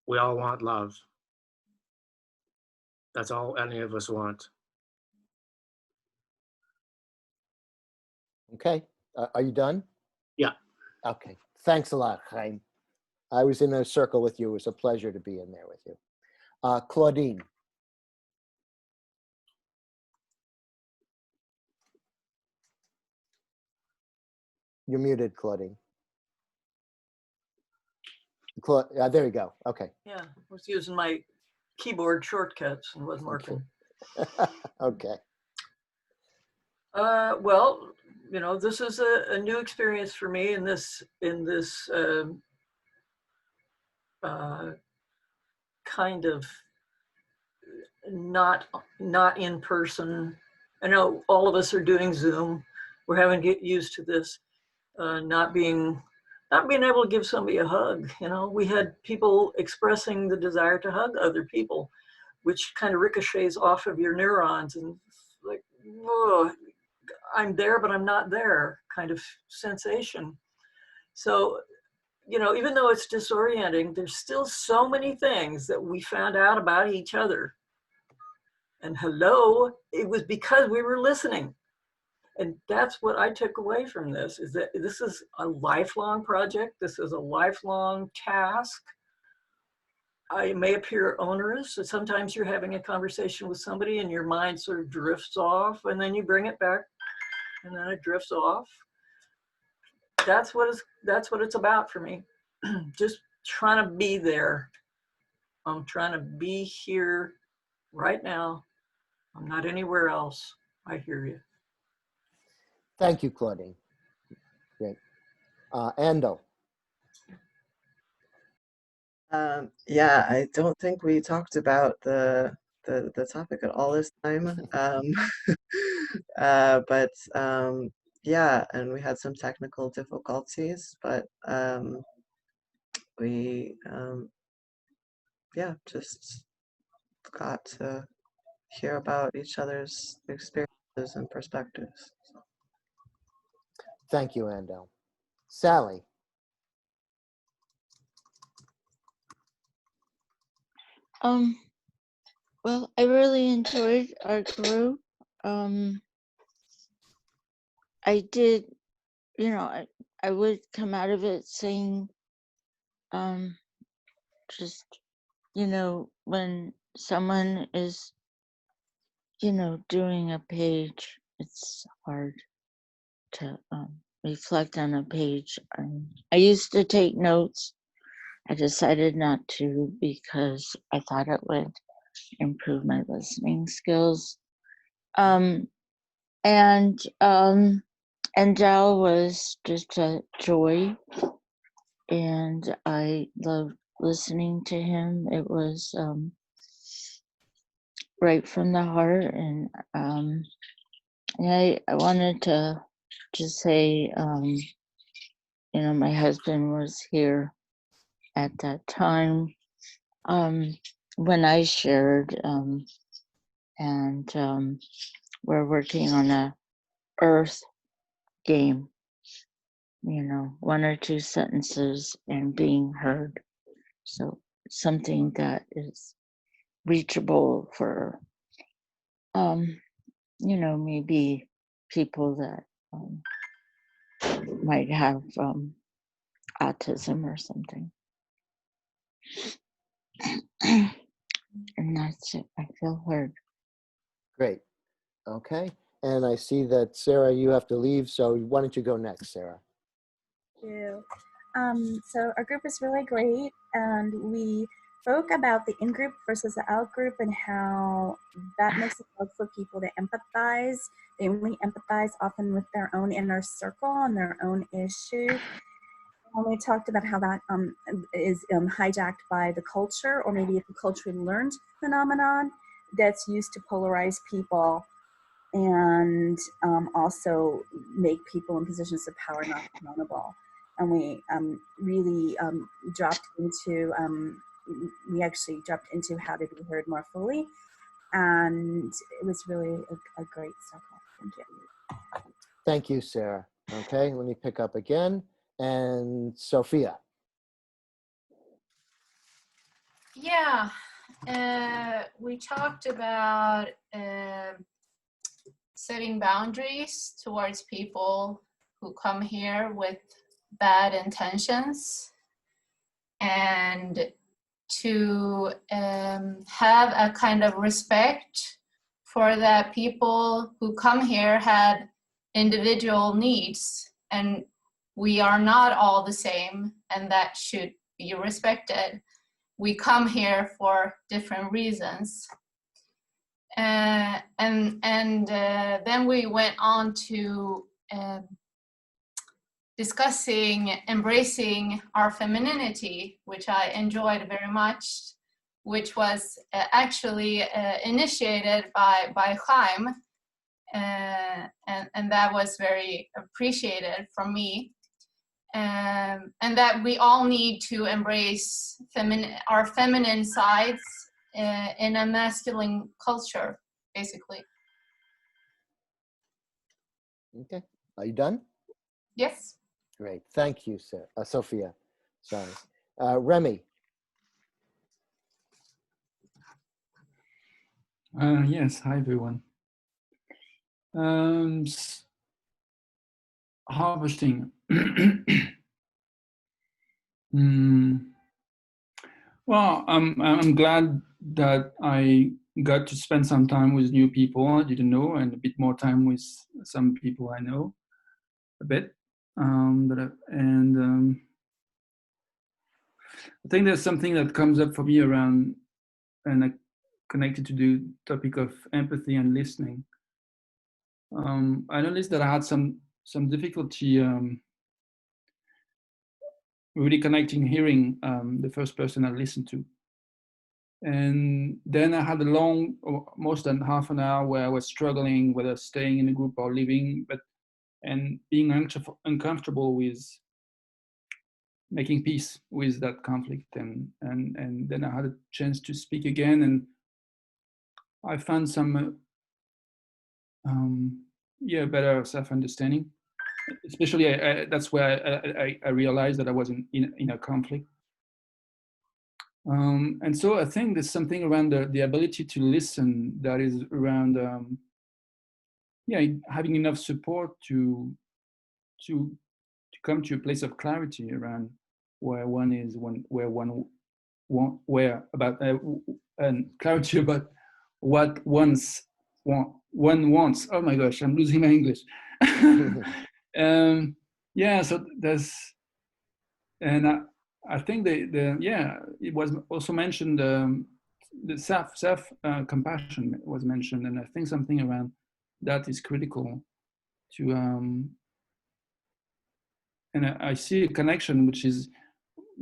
We all want love. That's all any of us want. Okay, are you done? Yeah. Okay, thanks a lot, Chaim. I was in a circle with you. It was a pleasure to be in there with you. Claudine. You're muted, Claudine. There you go. Okay. Yeah, I was using my keyboard shortcuts and wasn't working. Okay. Well, you know, this is a new experience for me in this kind of not in person. I know all of us are doing Zoom. We're having to get used to this, not being able to give somebody a hug. You know, we had people expressing the desire to hug other people, which kind of ricochets off of your neurons, and like, whoa, I'm there, but I'm not there kind of sensation. So, you know, even though it's disorienting, there's still so many things that we found out about each other. And hello, it was because we were listening. And that's what I took away from this, is that this is a lifelong project. This is a lifelong task. It may appear onerous. So sometimes you're having a conversation with somebody and your mind sort of drifts off, and then you bring it back and then it drifts off. That's what it's about for me. Just trying to be there. I'm trying to be here right now. I'm not anywhere else. I hear you. Thank you, Claudine. Great. Andel. Yeah, I don't think we talked about the topic at all this time. But yeah, and we had some technical difficulties, but we yeah, just got to hear about each other's experiences and perspectives. Thank you, Andel. Sally. Well, I really enjoyed our group. I did, you know, I would come out of it saying, just, you know, when someone is, you know, doing a page, it's hard to reflect on a page. I used to take notes. I decided not to because I thought it would improve my listening skills. And Dal was just a joy, and I loved listening to him. It was right from the heart, and I wanted to just say, you know, my husband was here at that time when I shared, and we're working on a Earth game, one or two sentences and being heard. So something that is reachable for, maybe people that might have autism or something. And that's it. I feel heard. Great. Okay. And I see that, Sarah, you have to leave. So why don't you go next, Sarah? Thank you. So our group is really great, and we spoke about the in-group versus the out-group and how that makes it hard for people to empathize. They only empathize often with their own inner circle and their own issue. And we talked about how that is hijacked by the culture, or maybe it's a culturally learned phenomenon that's used to polarize people and also make people in positions of power not accountable. And we really dropped into, we actually dropped into how to be heard more fully. And it was really a great circle. Thank you. Thank you, Sarah. Okay, let me pick up again. And Sophia. Yeah, we talked about setting boundaries towards people who come here with bad intentions, and to have a kind of respect for that people who come here had individual needs, and we are not all the same, and that should be respected. We come here for different reasons. And then we went on to discussing embracing our femininity, which I enjoyed very much, which was actually initiated by Chaim, and that was very appreciated from me. And that we all need to embrace our feminine sides in a masculine culture, basically. Okay, are you done? Yes. Great, thank you, Sarah. Sophia. Sorry, Remy. Yes, hi everyone. Harvesting. Well, I'm glad that I got to spend some time with new people I didn't know, and a bit more time with some people I know a bit. I think there's something that comes up for me around, and connected to the topic of empathy and listening. I noticed that I had some difficulty really connecting, hearing the first person I listened to. And then I had a long, most than half an hour, where I was struggling whether staying in a group or leaving, and being uncomfortable with making peace with that conflict. And then I had a chance to speak again, and I found some better self-understanding. Especially, that's where I realized that I was in a conflict. And so I think there's something around the ability to listen that is around, having enough support to come to a place of clarity around where one is, and clarity about what one wants. Oh my gosh, I'm losing my English. So there's, and I think it was also mentioned, the self compassion was mentioned, and I think something around that is critical to, and I see a connection, which is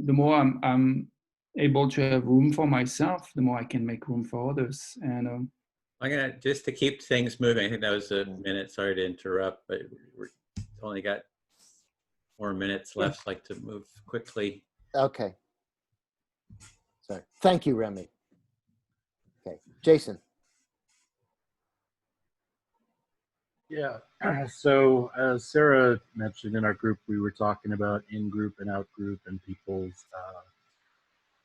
the more I'm able to have room for myself, the more I can make room for others. And I'm gonna, just to keep things moving, I think that was a minute, sorry to interrupt, but we're only got 4 minutes left. I'd like to move quickly. Okay. Sorry. Thank you, Remy. Okay, Jason. Yeah. So as Sarah mentioned in our group, we were talking about in-group and out-group and people's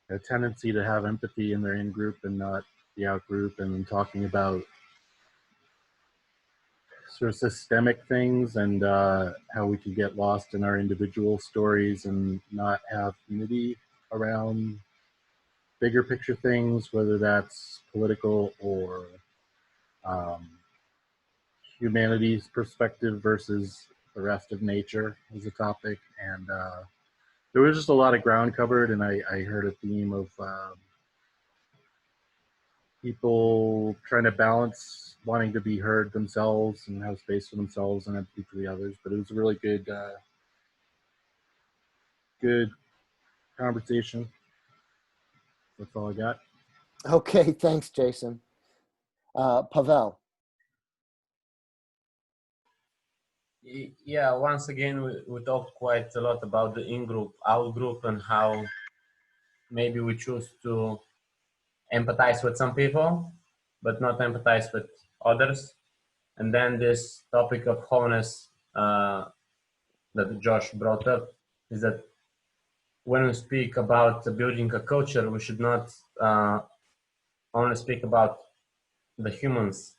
a tendency to have empathy in their in-group and not the out-group, and talking about sort of systemic things and how we can get lost in our individual stories and not have unity around bigger picture things, whether that's political or humanity's perspective versus the rest of nature as a topic. And there was just a lot of ground covered, and I heard a theme of people trying to balance wanting to be heard themselves and have space for themselves and empathy for the others. But it was a really good good conversation. That's all I got. Okay, thanks, Jason. Pavel. Yeah, once again, we talked quite a lot about the in-group, out-group, and how maybe we choose to empathize with some people, but not empathize with others. And then this topic of wholeness that Josh brought up is that when we speak about building a culture, we should not only speak about the humans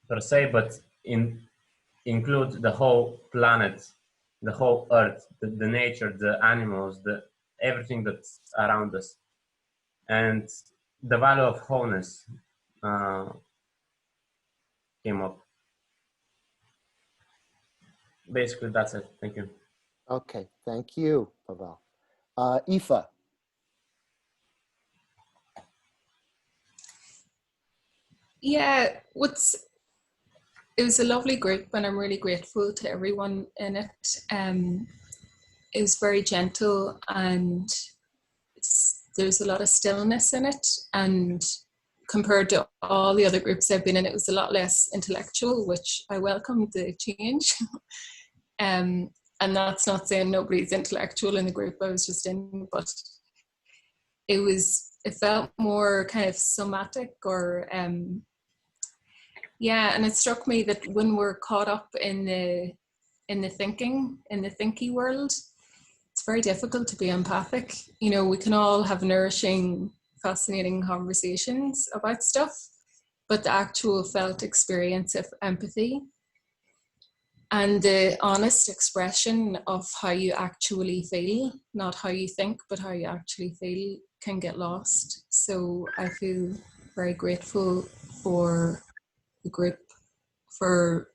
per se, but include the whole planet, the whole earth, the nature, the animals, everything that's around us. And the value of wholeness came up. Basically, that's it. Thank you. Okay, thank you, Pavel. Aoife. Yeah, it was a lovely group, and I'm really grateful to everyone in it. It was very gentle, and there's a lot of stillness in it, and compared to all the other groups I've been in, it was a lot less intellectual, which I welcomed the change. And that's not saying nobody's intellectual in the group I was just in, but it felt more kind of somatic, or yeah, and it struck me that when we're caught up in the thinky world, it's very difficult to be empathic. You know, we can all have nourishing, fascinating conversations about stuff, but the actual felt experience of empathy and the honest expression of how you actually feel, not how you think, but how you actually feel, can get lost. So I feel very grateful for the group for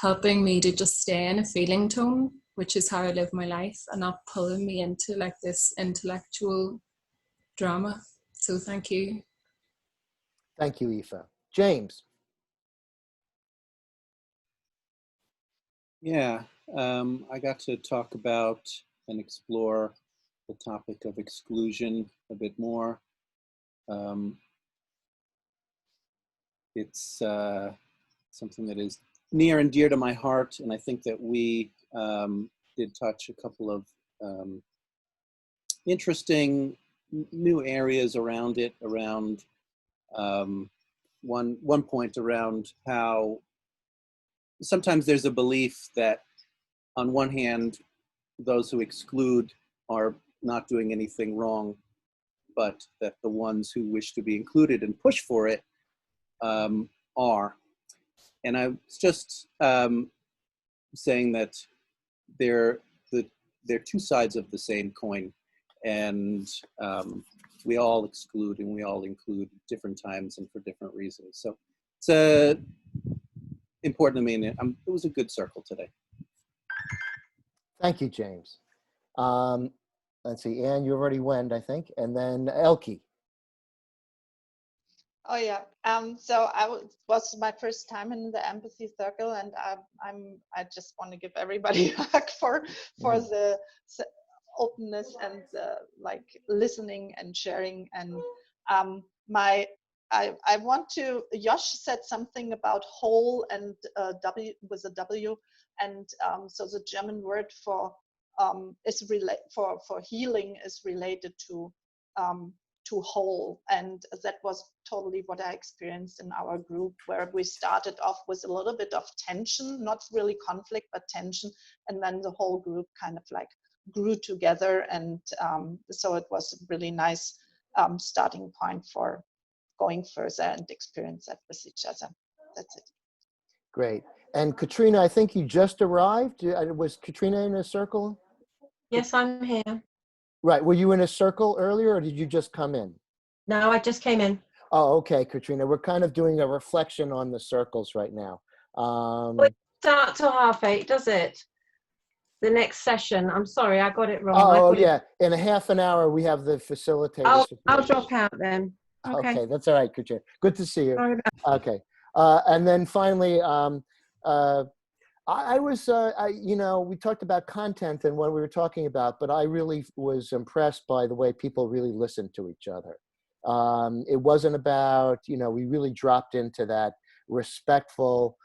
helping me to just stay in a feeling tone, which is how I live my life, and not pulling me into like this intellectual drama. So thank you. Thank you, Aoife. James. Yeah, I got to talk about and explore the topic of exclusion a bit more. It's something that is near and dear to my heart, and I think that we did touch a couple of interesting new areas around it, around one point around how sometimes there's a belief that on one hand, those who exclude are not doing anything wrong, but that the ones who wish to be included and push for it are. And I was just saying that they're two sides of the same coin, and we all exclude and we all include different times and for different reasons. So it's important to me, and it was a good circle today. Thank you, James. Let's see, Anne, you already went, I think, and then Elke. Oh yeah. So was my first time in the empathy circle, and I just want to give everybody a hug for the openness and the like listening and sharing. And I want to. Josh said something about whole and W with a W, and so the German word for healing is related to to whole. And that was totally what I experienced in our group, where we started off with a little bit of tension, not really conflict, but tension. And then the whole group kind of like grew together. And so it was a really nice starting point for going further and experience that with each other. That's it. Great. And Katrina, I think you just arrived. Was Katrina in a circle? Yes, I'm here. Right. Were you in a circle earlier, or did you just come in? No, I just came in. Oh, okay, Katrina. We're kind of doing a reflection on the circles right now. It starts till 8:30, does it? The next session. I'm sorry, I got it wrong. Oh, yeah. In a half an hour, we have the facilitators. I'll drop out then. Okay. Okay, that's all right, Katrina. Good to see you. Sorry about Okay. And then finally, I was, you know, we talked about content and what we were talking about, but I really was impressed by the way people really listened to each other. It wasn't about, you know, we really dropped into that respectful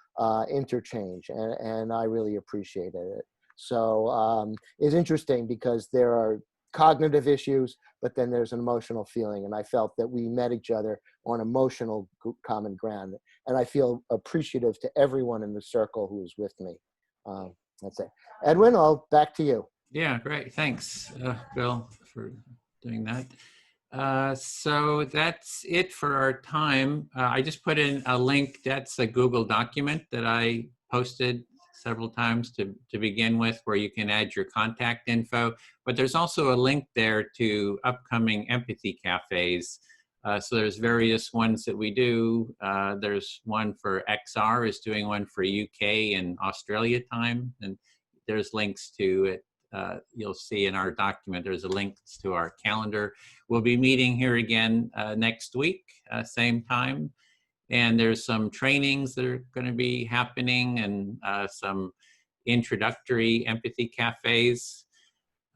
interchange, and I really appreciated it. So it's interesting because there are cognitive issues, but then there's an emotional feeling, and I felt that we met each other on emotional common ground, and I feel appreciative to everyone in the circle who was with me. That's it. Edwin, I'll back to you. Yeah, great. Thanks, Bill, for doing that. So that's it for our time. I just put in a link. That's a Google document that I posted several times to begin with, where you can add your contact info. But there's also a link there to upcoming empathy cafes. So there's various ones that we do. There's one for XR is doing one for UK and Australia time. And there's links to it. You'll see in our document, there's a link to our calendar. We'll be meeting here again next week, same time. And there's some trainings that are going to be happening, and some introductory empathy cafes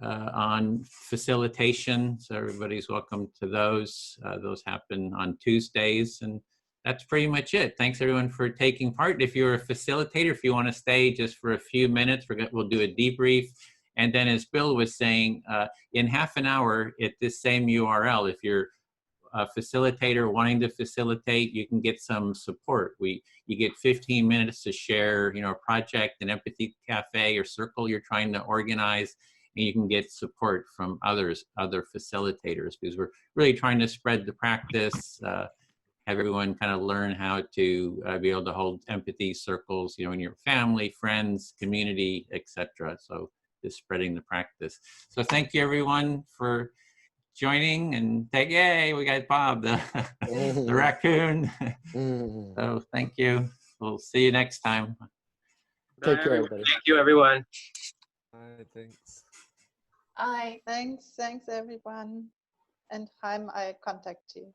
on facilitation. So everybody's welcome to those. Those happen on Tuesdays, and that's pretty much it. Thanks everyone for taking part. If you're a facilitator, if you want to stay just for a few minutes, we'll do a debrief. And then, as Bill was saying, in half an hour at this same URL, if you're a facilitator wanting to facilitate, you can get some support. You get 15 minutes to share, you know, a project, an empathy cafe or circle you're trying to organize, and you can get support from other facilitators, because we're really trying to spread the practice, have everyone kind of learn how to be able to hold empathy circles, you know, in your family, friends, community, etc. So just spreading the practice. So thank you everyone for joining, and yay, we got Bob, the raccoon. So thank you. We'll see you next time. Take care, everybody. Thank you, everyone. Bye, thanks. Thanks everyone. And Chaim, I contact you.